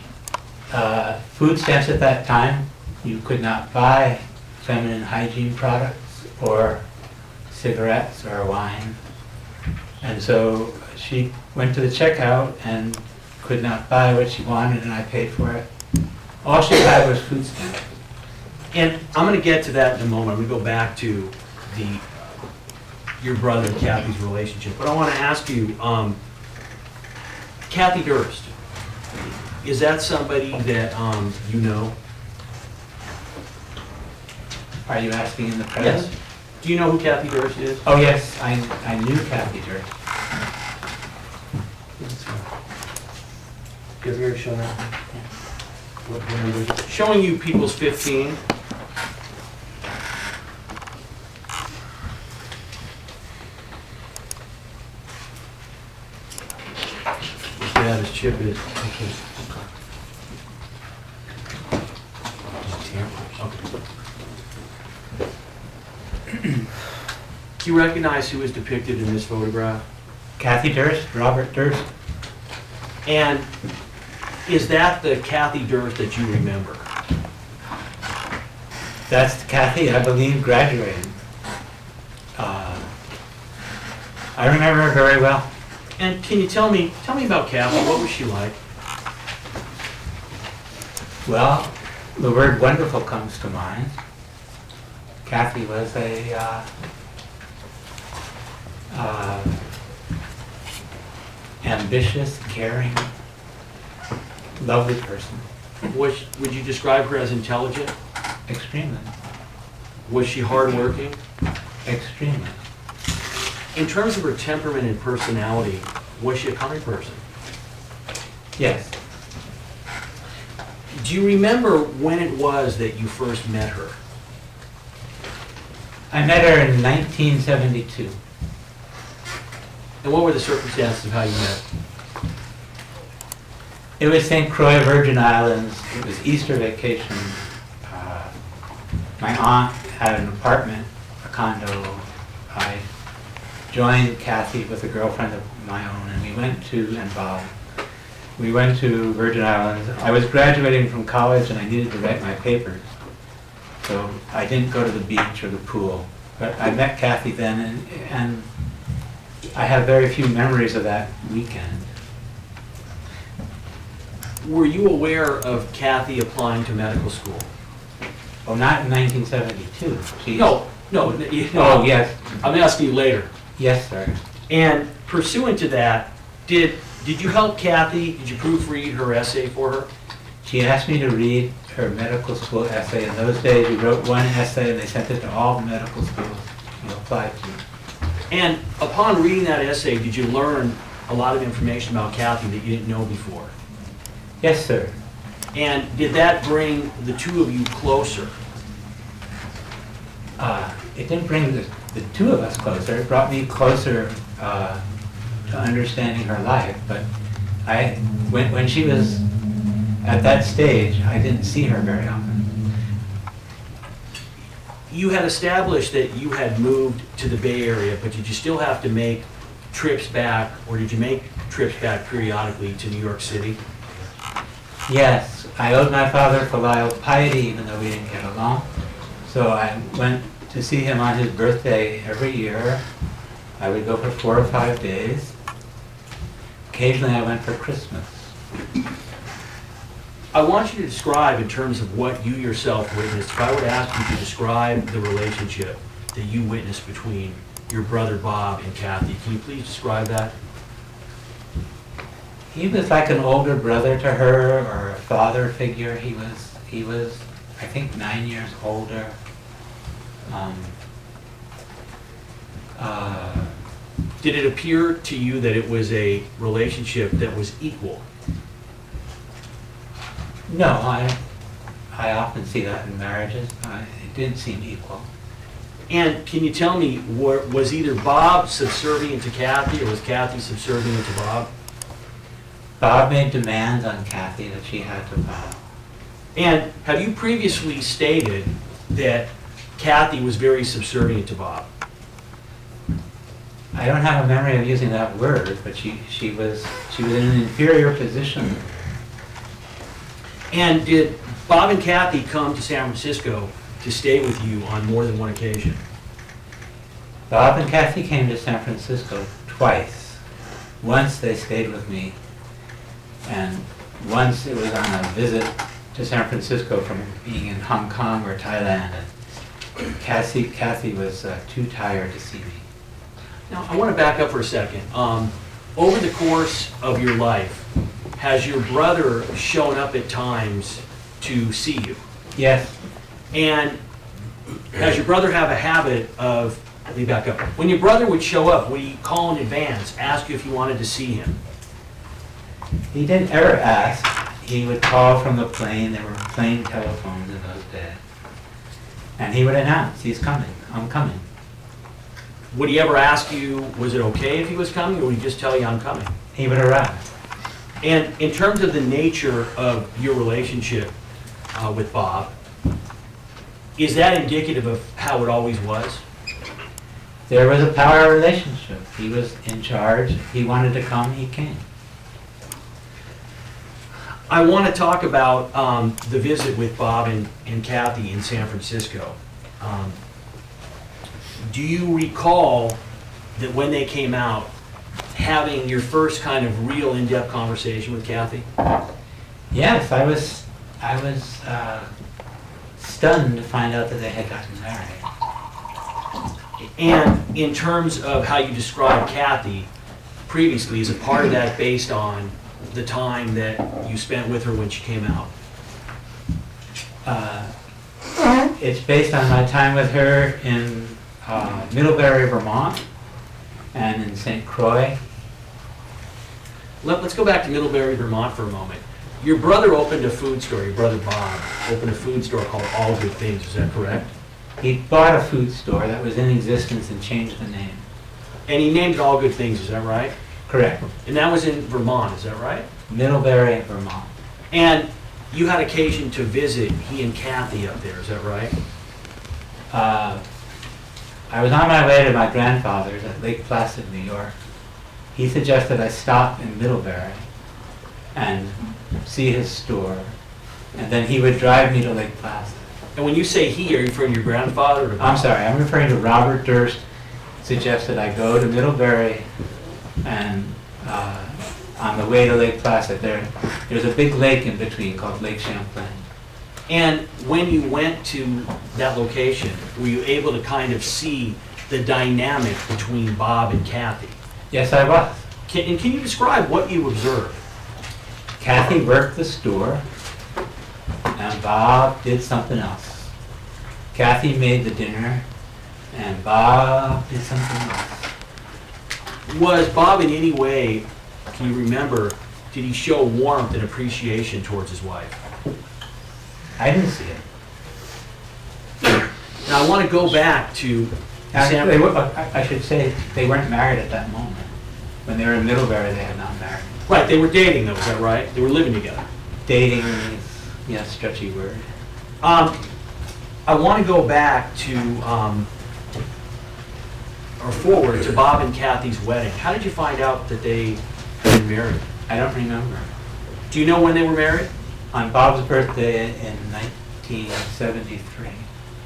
H: food stamps at that time, you could not buy feminine hygiene products or cigarettes or wine. And so she went to the checkout and could not buy what she wanted, and I paid for it. All she had was food stamps.
E: and I'm going to get to that in a moment. I'm going to go back to your brother and Kathie's relationship. But I want to ask you, Kathie Durst, is that somebody that you know?
H: Are you asking in the present?
E: Yes. Do you know who Kathie Durst is?
H: Oh, yes, I knew Kathie Durst.
B: Give her a show now.
E: What number is it? Showing you People's 15. Yeah, this chip is. Do you recognize who is depicted in this photograph?
H: Kathie Durst, Robert Durst.
E: And is that the Kathie Durst that you remember?
H: That's Kathie, I believe, graduated. I remember her very well.
E: And can you tell me about Kathie? What was she like?
H: Well, the word wonderful comes to mind. Kathie was a ambitious, caring, lovely person.
E: Would you describe her as intelligent?
H: Extremely.
E: Was she hardworking?
H: Extremely.
E: In terms of her temperament and personality, was she a kind person?
H: Yes.
E: Do you remember when it was that you first met her?
H: I met her in 1972.
E: And what were the circumstances of how you met?
H: It was St. Croix, Virgin Islands. It was Easter vacation. My aunt had an apartment, a condo. I joined Kathie with a girlfriend of my own, and we went to Virgin Islands. I was graduating from college, and I needed to write my papers. So I didn't go to the beach or the pool. But I met Kathie then, and I have very few memories of that weekend.
E: Were you aware of Kathie applying to medical school?
H: Oh, not in 1972.
E: No.
H: Oh, yes.
E: I'm asking you later.
H: Yes, sir.
E: And pursuant to that, did you help Kathie? Did you proofread her essay for her?
H: She asked me to read her medical school essay. In those days, you wrote one essay and they sent it to all the medical schools you applied to.
E: And upon reading that essay, did you learn a lot of information about Kathie that you didn't know before?
H: Yes, sir.
E: And did that bring the two of you closer?
H: It didn't bring the two of us closer. It brought me closer to understanding her life, but when she was at that stage, I didn't see her very often.
E: You had established that you had moved to the Bay Area, but did you still have to make trips back, or did you make trips back periodically to New York City?
H: Yes, I owed my father filial piety even though we didn't get along. So I went to see him on his birthday every year. I would go for 4 or 5 days. Occasionally I went for Christmas.
E: I want you to describe, in terms of what you yourself witnessed, if I were to ask you to describe the relationship that you witnessed between your brother Bob and Kathie, can you please describe that?
H: He was like an older brother to her, or a father figure. He was, I think, 9 years older.
E: Did it appear to you that it was a relationship that was equal?
H: No, I often see that in marriages. It didn't seem equal.
E: And can you tell me, was either Bob subservient to Kathie, or was Kathie subservient to Bob?
H: Bob made demands on Kathie that she had to follow.
E: And have you previously stated that Kathie was very subservient to Bob?
H: I don't have a memory of using that word, but she was in an inferior position.
E: And did Bob and Kathie come to San Francisco to stay with you on more than one occasion?
H: Bob and Kathie came to San Francisco twice. Once they stayed with me, and once it was on a visit to San Francisco from being in Hong Kong or Thailand. And Kathie was too tired to see me.
E: Now, I want to back up for a second. Over the course of your life, has your brother shown up at times to see you?
H: Yes.
E: And has your brother have a habit of, let me back up, when your brother would show up, would he call in advance, ask you if you wanted to see him?
H: He didn't ever ask. He would call from the plane. There were plane telephones in those days. And he would announce, he's coming, I'm coming.
E: Would he ever ask you, was it okay if he was coming, or would he just tell you, I'm coming?
H: He would arrive.
E: And in terms of the nature of your relationship with Bob, is that indicative of how it always was?
H: There was a power relationship. He was in charge. He wanted to come, he came.
E: I want to talk about the visit with Bob and Kathie in San Francisco. Do you recall that when they came out, having your first kind of real in-depth conversation with Kathie?
H: Yes, I was stunned to find out that they had gotten married.
E: And in terms of how you described Kathie previously, is a part of that based on the time that you spent with her when she came out?
H: It's based on my time with her in Middlebury, Vermont, and in St. Croix.
E: Let's go back to Middlebury, Vermont for a moment. Your brother opened a food store, your brother Bob opened a food store called All Good Things, is that correct?
H: He bought a food store that was in existence and changed the name.
E: And he named it All Good Things, is that right?
H: Correct.
E: And that was in Vermont, is that right?
H: Middlebury, Vermont.
E: And you had occasion to visit he and Kathie up there, is that right?
H: I was on my way to my grandfather's at Lake Placid, New York. He suggested I stop in Middlebury and see his store, and then he would drive me to Lake Placid.
E: And when you say he, are you referring to your grandfather or to Bob?
H: I'm sorry, I'm referring to Robert Durst. Suggested I go to Middlebury, and on the way to Lake Placid, there's a big lake in between called Lake Champlain.
E: And when you went to that location, were you able to kind of see the dynamic between Bob and Kathie?
H: Yes, I was.
E: Can you describe what you observed?
H: Kathie worked the store, and Bob did something else. Kathie made the dinner, and Bob did something else.
E: Was Bob in any way, can you remember, did he show warmth and appreciation towards his wife?
H: I didn't see it.
E: Now I want to go back to
H: I should say they weren't married at that moment. When they were in Middlebury, they had not married.
E: Right, they were dating though, is that right? They were living together.
H: Dating is, yeah, stretchy word.
E: I want to go back to, or forward to Bob and Kathie's wedding. How did you find out that they had been married?
H: I don't remember.
E: Do you know when they were married?
H: On Bob's birthday in 1973,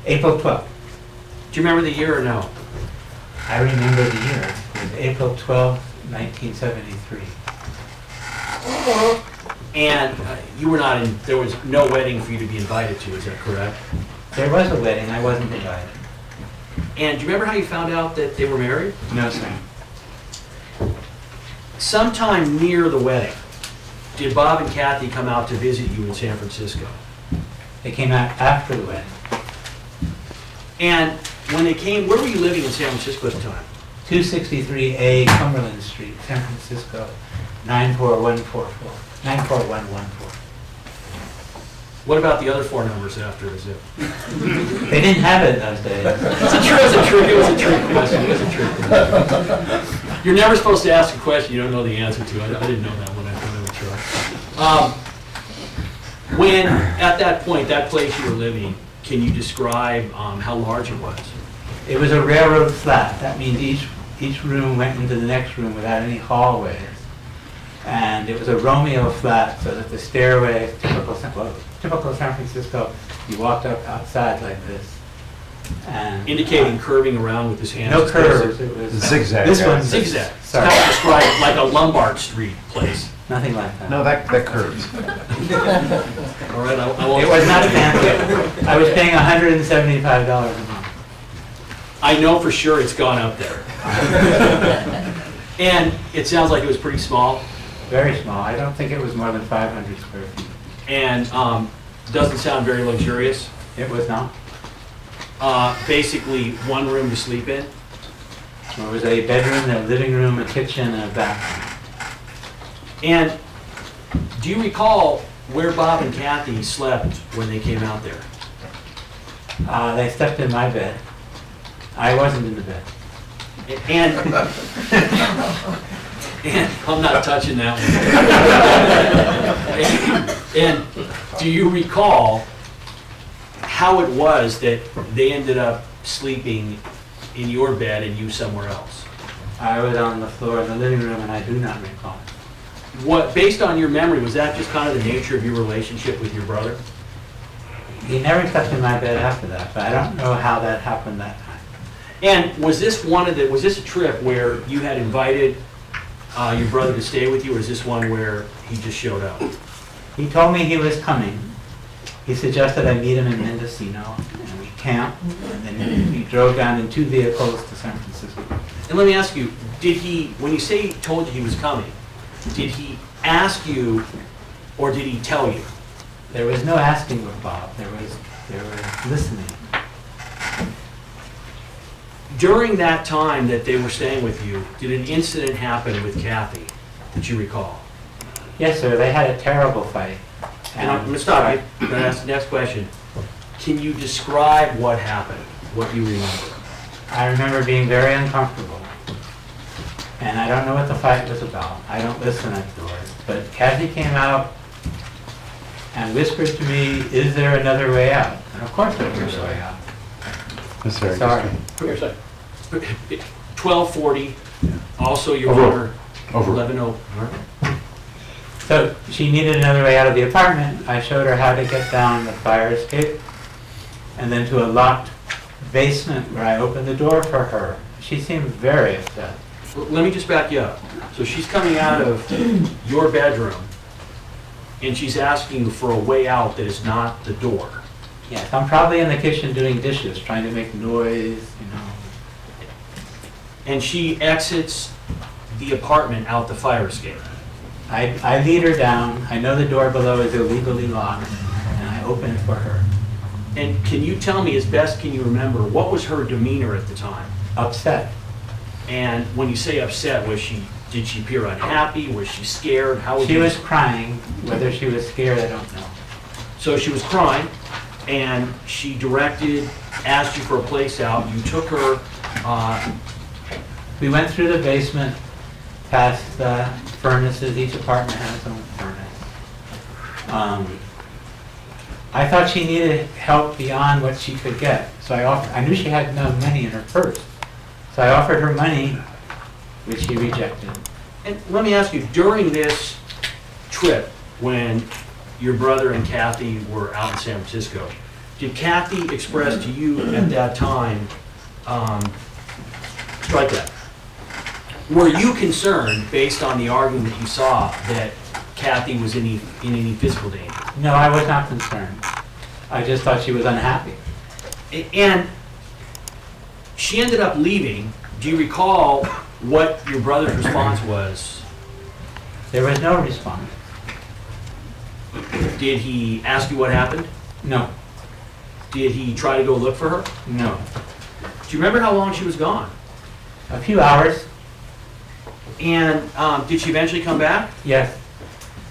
H: April 12th.
E: Do you remember the year or no?
H: I remember the year. It was April 12th, 1973.
E: And you were not in, there was no wedding for you to be invited to, is that correct?
H: There was a wedding. I wasn't invited.
E: And do you remember how you found out that they were married?
H: No, sir.
E: Sometime near the wedding, did Bob and Kathie come out to visit you in San Francisco?
H: They came out after the wedding.
E: And when they came, where were you living in San Francisco at the time?
H: 263A Cumberland Street, San Francisco, 94144. 94114.
E: What about the other four numbers after the zip?
H: They didn't have it in those days.
E: It was a trick question. It was a trick question. You're never supposed to ask a question you don't know the answer to. I didn't know that when I put in the truck. When, at that point, that place you were living, can you describe how large it was?
H: It was a railroad flat. That means each room went into the next room without any hallways. And it was a Romeo flat, so that the stairway, typical San Francisco, you walked up outside like this. And
E: Indicating curving around with his hands.
H: no curves. It was
A: Zigzag.
H: This one
E: Zigzag.
H: Sorry,
E: Kind of described like a Lombard Street place.
H: nothing like that.
A: No, that curves.
E: All right, I won't.
H: It was not fancy. I was paying $175 a month.
E: I know for sure it's gone up there. And it sounds like it was pretty small.
H: Very small. I don't think it was more than 500 square feet.
E: And doesn't sound very luxurious.
H: It was not.
E: Basically, one room to sleep in.
H: There was a bedroom, a living room, a kitchen, and a bathroom.
E: And do you recall where Bob and Kathie slept when they came out there?
H: They slept in my bed. I wasn't in the bed.
E: And I'm not touching that one. And do you recall how it was that they ended up sleeping in your bed and you somewhere else?
H: I was on the floor in the living room, and I do not recall.
E: What, based on your memory, was that just kind of the nature of your relationship with your brother?
H: He never slept in my bed after that, but I don't know how that happened that time.
E: And was this a trip where you had invited your brother to stay with you, or is this one where he just showed up?
H: He told me he was coming. He suggested I meet him in Mendocino, and we camped, and then we drove down in 2 vehicles to San Francisco.
E: And let me ask you, did he, when you say he told you he was coming, did he ask you or did he tell you?
H: There was no asking with Bob. There was listening.
E: During that time that they were staying with you, did an incident happen with Kathie that you recall?
H: Yes, sir. They had a terrible fight.
E: And I'm going to stop you. I'm going to ask the next question. Can you describe what happened, what you remember?
H: I remember being very uncomfortable. And I don't know what the fight was about. I don't listen at doors. But Kathie came out and whispered to me, "Is there another way out?" And of course there was a way out.
A: Sorry.
H: Sorry.
E: 1240, also your
A: Over.
E: Honor, 11:00. All right.
H: So she needed another way out of the apartment. I showed her how to get down the fire escape and then to a locked basement where I opened the door for her. She seemed very upset.
E: Let me just back you up. So she's coming out of your bedroom and she's asking you for a way out that is not the door.
H: Yes, I'm probably in the kitchen doing dishes, trying to make noise, you know.
E: And she exits the apartment out the fire escape.
H: I lead her down. I know the door below is illegally locked, and I open it for her.
E: And can you tell me, as best can you remember, what was her demeanor at the time?
H: Upset.
E: And when you say upset, did she appear unhappy? Was she scared? How would
H: She
E: you-
H: was crying. Whether she was scared, I don't know.
E: So she was crying, and she asked you for a place out. You took her,
H: We went through the basement, past furnaces. Each apartment has its own furnace. I thought she needed help beyond what she could get, so I knew she had no money in her purse, so I offered her money, which she rejected.
E: And let me ask you, during this trip, when your brother and Kathie were out in San Francisco, did Kathie express to you at that time, strike that, were you concerned, based on the argument that you saw, that Kathie was in any physical danger?
H: No, I was not concerned. I just thought she was unhappy.
E: And she ended up leaving. Do you recall what your brother's response was?
H: There was no response.
E: Did he ask you what happened?
H: No,
E: Did he try to go look for her?
H: no.
E: Do you remember how long she was gone?
H: A few hours,
E: And did she eventually come back?
H: yes,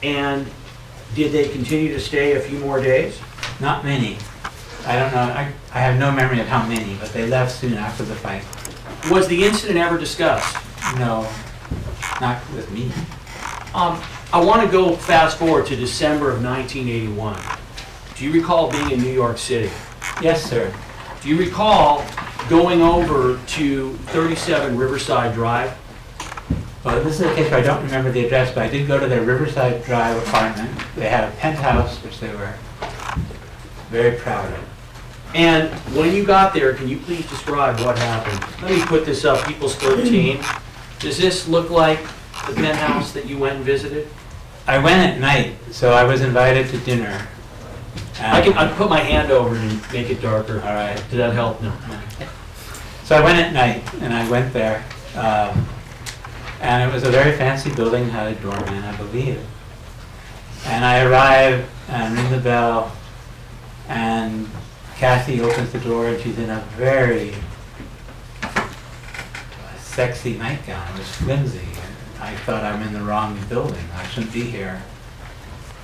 E: And did they continue to stay a few more days?
H: not many. I don't know, I have no memory of how many, but they left soon after the fight.
E: Was the incident ever discussed?
H: No, not with me.
E: I want to go fast forward to December of 1981. Do you recall being in New York City?
H: Yes, sir.
E: Do you recall going over to 37 Riverside Drive?
H: Well, this is a case where I don't remember the address, but I did go to their Riverside Drive apartment. They had a penthouse, which they were very proud of.
E: And when you got there, can you please describe what happened? Let me put this up, People's 13. Does this look like the penthouse that you went and visited?
H: I went at night, so I was invited to dinner.
E: I can put my hand over it and make it darker.
H: All right.
E: Did that help? No.
H: So I went at night, and I went there, and it was a very fancy building, had a doorman, I believe. And I arrived and ring the bell, and Kathie opens the door, and she's in a very sexy nightgown. It was flimsy. And I thought I'm in the wrong building. I shouldn't be here.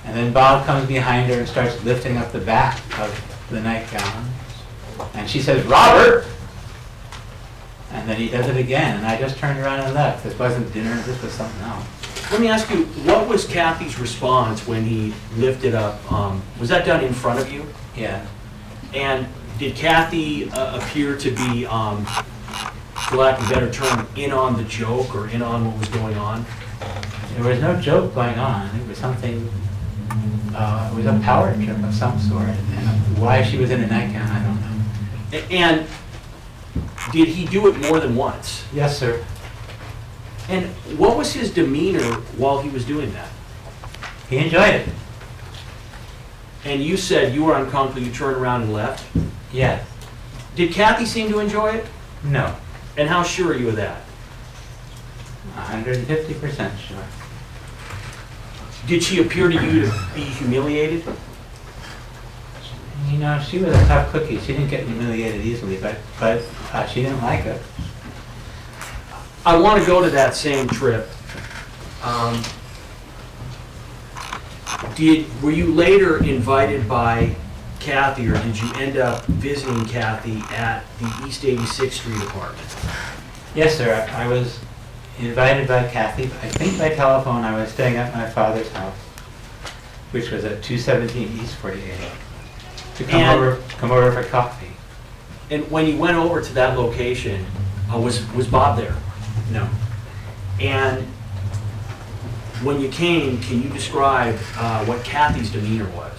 H: And then Bob comes behind her and starts lifting up the back of the nightgown. And she says, "Robert!" And then he does it again, and I just turned around and left. This wasn't dinner, this was something else.
E: Let me ask you, what was Kathie's response when he lifted up? Was that done in front of you?
H: Yeah.
E: And did Kathie appear to be, for lack of a better term, in on the joke or in on what was going on?
H: There was no joke going on. It was something, it was a power trip of some sort. And why she was in a nightgown, I don't know.
E: And did he do it more than once?
H: Yes, sir.
E: And what was his demeanor while he was doing that?
H: He enjoyed it.
E: And you said you were uncomfortable, you turned around and left.
H: Yes.
E: Did Kathie seem to enjoy it?
H: No.
E: And how sure are you of that?
H: 150% sure.
E: Did she appear to you to be humiliated?
H: You know, she was a tough cookie. She didn't get humiliated easily, but she didn't like it.
E: I want to go to that same trip. Were you later invited by Kathie, or did you end up visiting Kathie at the East 86th Street apartment?
H: Yes, sir. I was invited by Kathie. I think by telephone. I was staying at my father's house, which was at 217 East 48th, to come over for coffee.
E: And when you went over to that location, was Bob there?
H: No.
E: And when you came, can you describe what Kathie's demeanor was?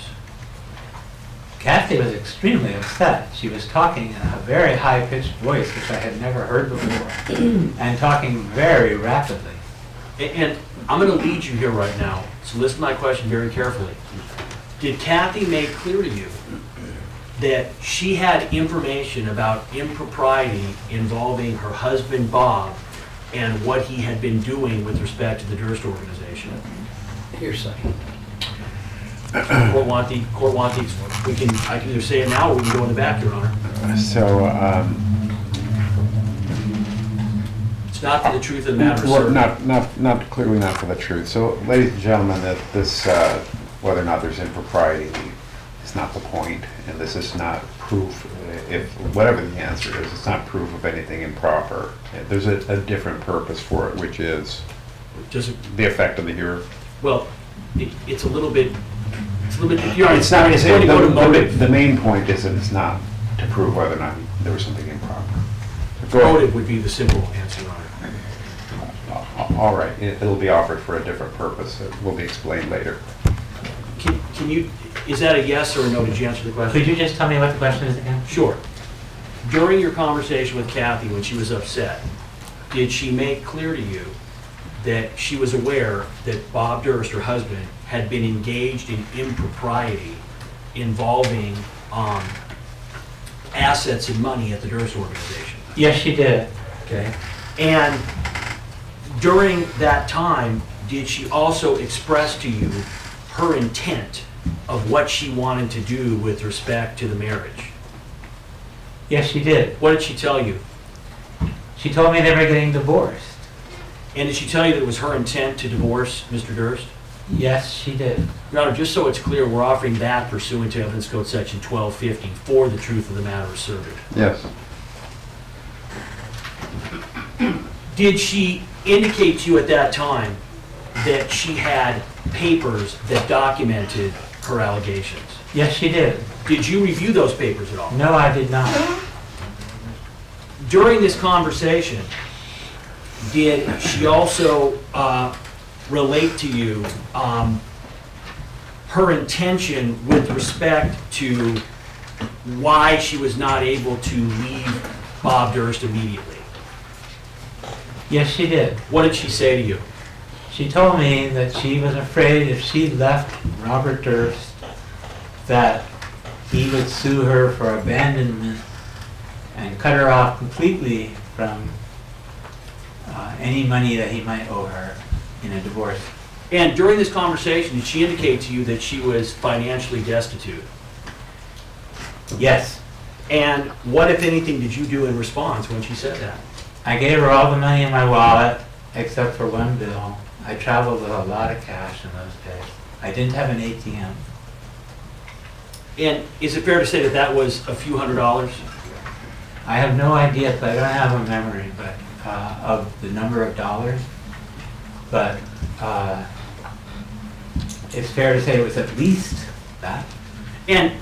H: Kathie was extremely upset. She was talking in a very high-pitched voice, which I had never heard before, and talking very rapidly.
E: And I'm going to lead you here right now, so listen to my question very carefully. Did Kathie make clear to you that she had information about impropriety involving her husband Bob and what he had been doing with respect to the Durst organization?
F: Hearsay.
E: I can either say it now or we can go in the back, Your Honor.
A: So,
E: It's not for the truth of the matter,
A: well,
E: sir.
A: not clearly not for the truth. So, ladies and gentlemen, that this, whether or not there's impropriety is not the point, and this is not proof. If whatever the answer is, it's not proof of anything improper. There's a different purpose for it, which is The effect of the here.
E: well, it's a little bit,
A: It's not,
E: it's going to go to motive.
A: the main point is that it's not to prove whether or not there was something improper. Go ahead.
E: Motive would be the simple answer, Your Honor.
A: All right, it'll be offered for a different purpose. It will be explained later.
E: Can you, is that a yes or a no? Did you answer the question?
H: Could you just tell me what the question is again?
E: Sure. During your conversation with Kathie when she was upset, did she make clear to you that she was aware that Bob Durst, her husband, had been engaged in impropriety involving assets and money at the Durst organization?
H: Yes, she did.
E: Okay. And during that time, did she also express to you her intent of what she wanted to do with respect to the marriage?
H: Yes, she did.
E: What did she tell you?
H: She told me they were getting divorced.
E: And did she tell you that it was her intent to divorce Mr. Durst?
H: Yes, she did.
E: Your Honor, just so it's clear, we're offering that pursuant to Evidence Code Section 1250 for the truth of the matter asserted.
A: Yes.
E: Did she indicate to you at that time that she had papers that documented her allegations?
H: Yes, she did.
E: Did you review those papers at all?
H: No, I did not.
E: During this conversation, did she also relate to you her intention with respect to why she was not able to leave Bob Durst immediately?
H: Yes, she did.
E: What did she say to you?
H: She told me that she was afraid if she left Robert Durst, that he would sue her for abandonment and cut her off completely from any money that he might owe her in a divorce.
E: And during this conversation, did she indicate to you that she was financially destitute?
H: Yes.
E: And what, if anything, did you do in response when she said that?
H: I gave her all the money in my wallet except for one bill. I traveled with a lot of cash in those days. I didn't have an ATM.
E: And is it fair to say that that was a few $100s?
H: I have no idea, but I don't have a memory of the number of dollars. But it's fair to say it was at least that.
E: And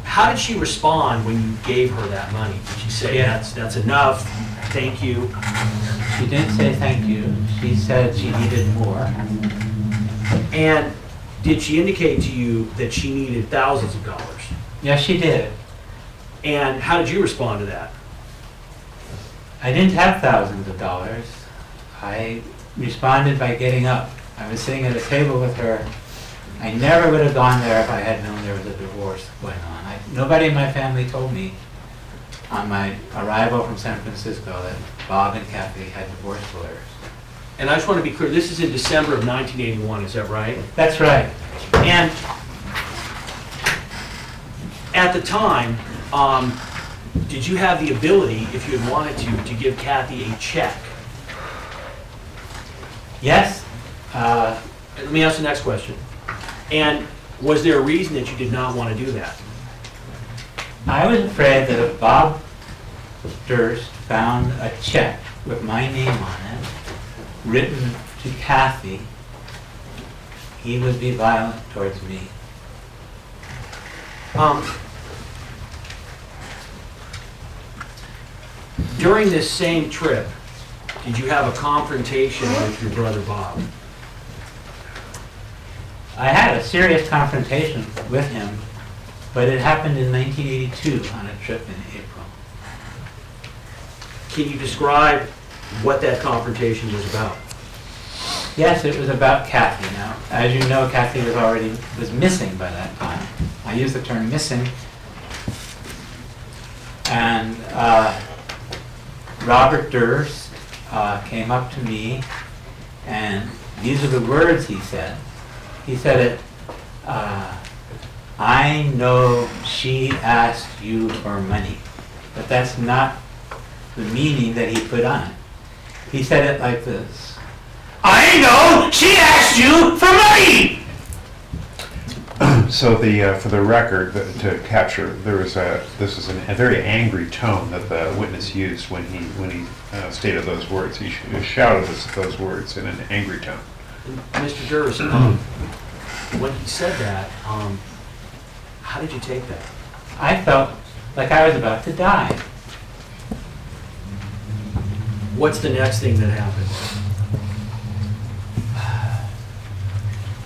E: how did she respond when you gave her that money? Did she say, that's enough, thank you?
H: She didn't say thank you. She said she needed more.
E: And did she indicate to you that she needed thousands of dollars?
H: Yes, she did.
E: And how did you respond to that?
H: I didn't have thousands of dollars. I responded by getting up. I was sitting at a table with her. I never would have gone there if I had known there was a divorce going on. Nobody in my family told me on my arrival from San Francisco that Bob and Kathie had divorce lawyers.
E: And I just want to be clear, this is in December of 1981, is that right?
H: That's right.
E: And at the time, did you have the ability, if you had wanted to give Kathie a check?
H: Yes.
E: Let me ask the next question. And was there a reason that you did not want to do that?
H: I was afraid that if Bob Durst found a check with my name on it, written to Kathie, he would be violent towards me.
E: During this same trip, did you have a confrontation with your brother Bob?
H: I had a serious confrontation with him, but it happened in 1982 on a trip in April.
E: Can you describe what that confrontation was about?
H: Yes, it was about Kathie. Now, as you know, Kathie was missing by that time. I use the term missing. And Robert Durst came up to me, and these are the words he said. He said it, I know she asked you for money, but that's not the meaning that he put on it. He said it like this. I know she asked you for money!
A: So for the record, to capture, this is a very angry tone that the witness used when he stated those words. He shouted those words in an angry tone.
E: Mr. Durst, when he said that, how did you take that?
H: I felt like I was about to die.
E: What's the next thing that happened?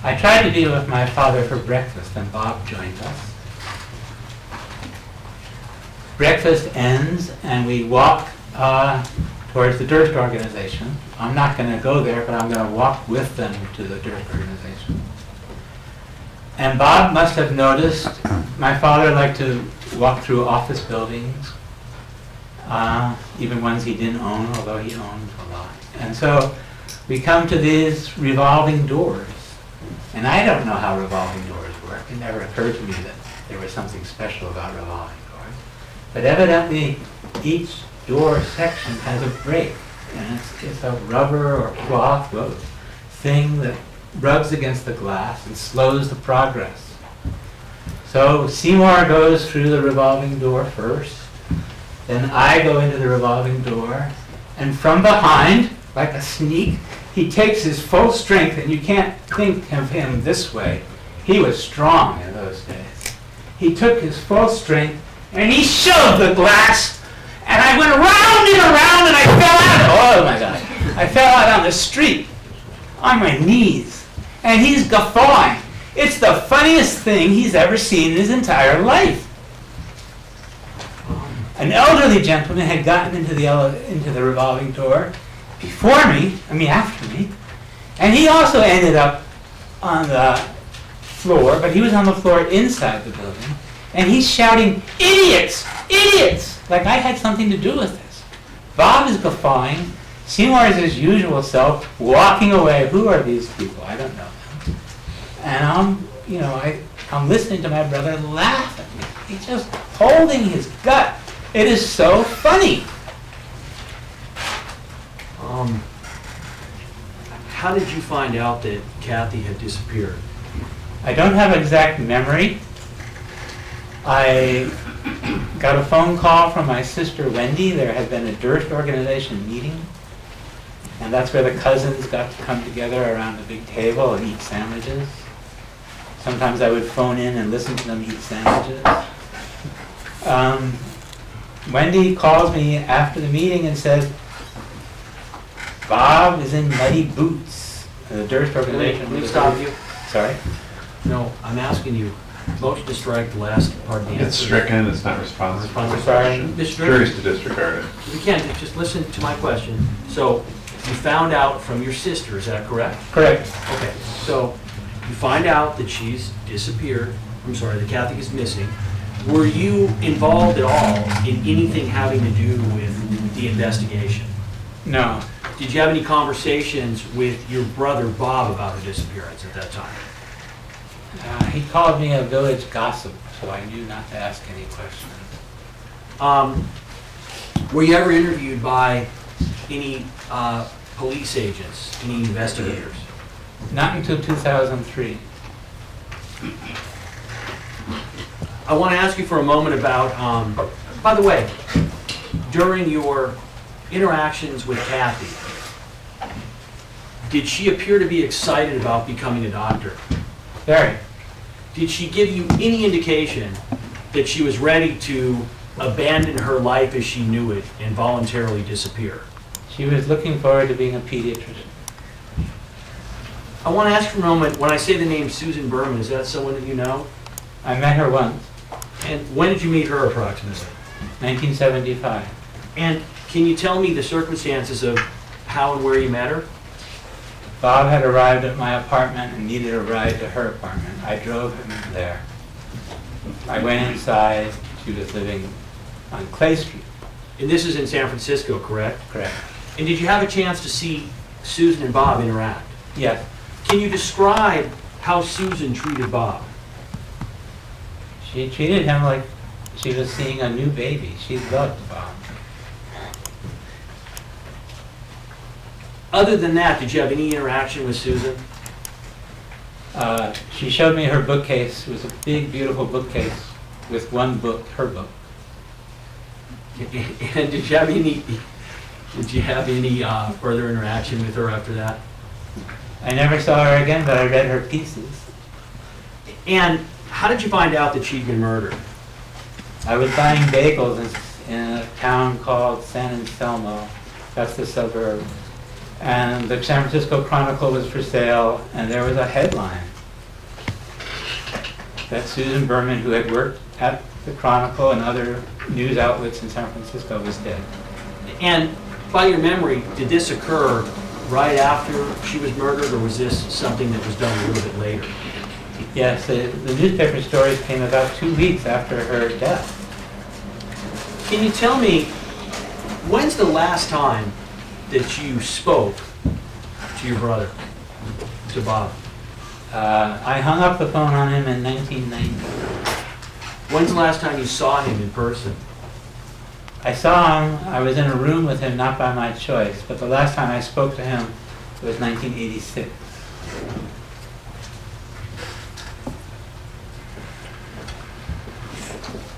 H: I tried to be with my father for breakfast, and Bob joined us. Breakfast ends, and we walk towards the Durst organization. I'm not going to go there, but I'm going to walk with them to the Durst organization. And Bob must have noticed my father liked to walk through office buildings, even ones he didn't own, although he owned a lot. And so we come to these revolving doors. And I don't know how revolving doors work. It never occurred to me that there was something special about revolving doors. But evidently, each door section has a break. And it's a rubber or cloth thing that rubs against the glass and slows the progress. So Seymour goes through the revolving door first. Then I go into the revolving door. And from behind, like a sneak, he takes his full strength, and you can't think of him this way. He was strong in those days. He took his full strength, and he shoved the glass, and I went around and around, and I fell out. Oh my God. I fell out on the street, on my knees, and he's guffawing. It's the funniest thing he's ever seen in his entire life. An elderly gentleman had gotten into the revolving door after me, and he also ended up on the floor, but he was on the floor inside the building, and he's shouting, "Idiots! Idiots!" like I had something to do with this. Bob is guffawing. Seymour is his usual self, walking away. Who are these people? I don't know them. And I'm listening to my brother laugh at me. He's just holding his gut. It is so funny.
E: How did you find out that Kathie had disappeared?
H: I don't have exact memory. I got a phone call from my sister Wendy. There had been a Durst organization meeting, and that's where the cousins got to come together around a big table and eat sandwiches. Sometimes I would phone in and listen to them eat sandwiches. Wendy calls me after the meeting and says, "Bob is in muddy boots." The Durst organization.
E: Let me stop you.
H: Sorry?
E: No, I'm asking you. Motion to strike the last part of the answer.
A: It's stricken, it's not responsive.
H: I'm sorry.
A: Jury's to disregard it.
E: You can't, just listen to my question. So, you found out from your sister, is that correct?
H: Correct.
E: Okay, so you find out that she's disappeared, that Kathie is missing. Were you involved at all in anything having to do with the investigation?
H: No.
E: Did you have any conversations with your brother Bob about her disappearance at that time?
H: He called me a village gossip, so I knew not to ask any questions.
E: Were you ever interviewed by any police agents, any investigators?
H: Not until 2003.
E: I want to ask you for a moment about, by the way, during your interactions with Kathie, did she appear to be excited about becoming a doctor?
H: Very.
E: Did she give you any indication that she was ready to abandon her life as she knew it and voluntarily disappear?
H: She was looking forward to being a pediatrician.
E: I want to ask for a moment, when I say the name Susan Berman, is that someone that you know?
H: I met her once,
E: And when did you meet her approximately?
H: 1975.
E: And can you tell me the circumstances of how and where you met her?
H: Bob had arrived at my apartment and needed a ride to her apartment. I drove him there. I went inside. She was living on Clay Street.
E: And this is in San Francisco, correct?
H: Correct.
E: And did you have a chance to see Susan and Bob interact?
H: Yes.
E: Can you describe how Susan treated Bob?
H: She treated him like she was seeing a new baby. She loved Bob.
E: Other than that, did you have any interaction with Susan?
H: She showed me her bookcase. It was a big, beautiful bookcase with one book, her book.
E: And did you have any further interaction with her after that?
H: I never saw her again, but I read her pieces.
E: And how did you find out that she'd been murdered?
H: I was buying bagels in a town called San Anselmo. That's the suburb. And the San Francisco Chronicle was for sale, and there was a headline that Susan Berman, who had worked at the Chronicle and other news outlets in San Francisco, was dead.
E: And by your memory, did this occur right after she was murdered, or was this something that was done a little bit later?
H: Yes, the newspaper stories came about 2 weeks after her death.
E: Can you tell me, when's the last time that you spoke to your brother, to Bob?
H: I hung up the phone on him in 1990.
E: When's the last time you saw him in person?
H: I saw him, I was in a room with him, not by my choice, but the last time I spoke to him was 1986.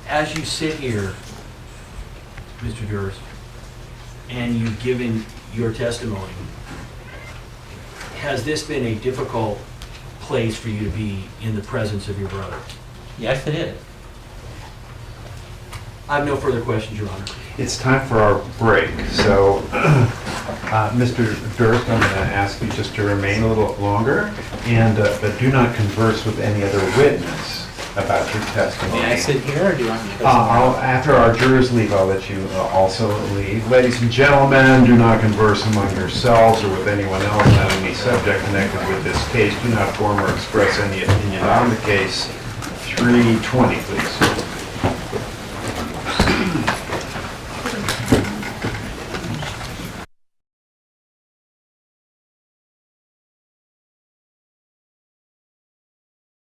E: As you sit here, Mr. Durst, and you've given your testimony, has this been a difficult place for you to be in the presence of your brother?
H: Yes, it is.
E: I have no further questions, Your Honor.
A: It's time for our break, so Mr. Durst, I'm going to ask you just to remain a little longer, and but do not converse with any other witness about your testimony.
H: May I sit here, or do you want me to go
A: After our jurors leave, I'll let you also leave. Ladies and gentlemen, do not converse among yourselves or with anyone else on any subject connected with this case. Do not form or express any opinion on the case. 320, please.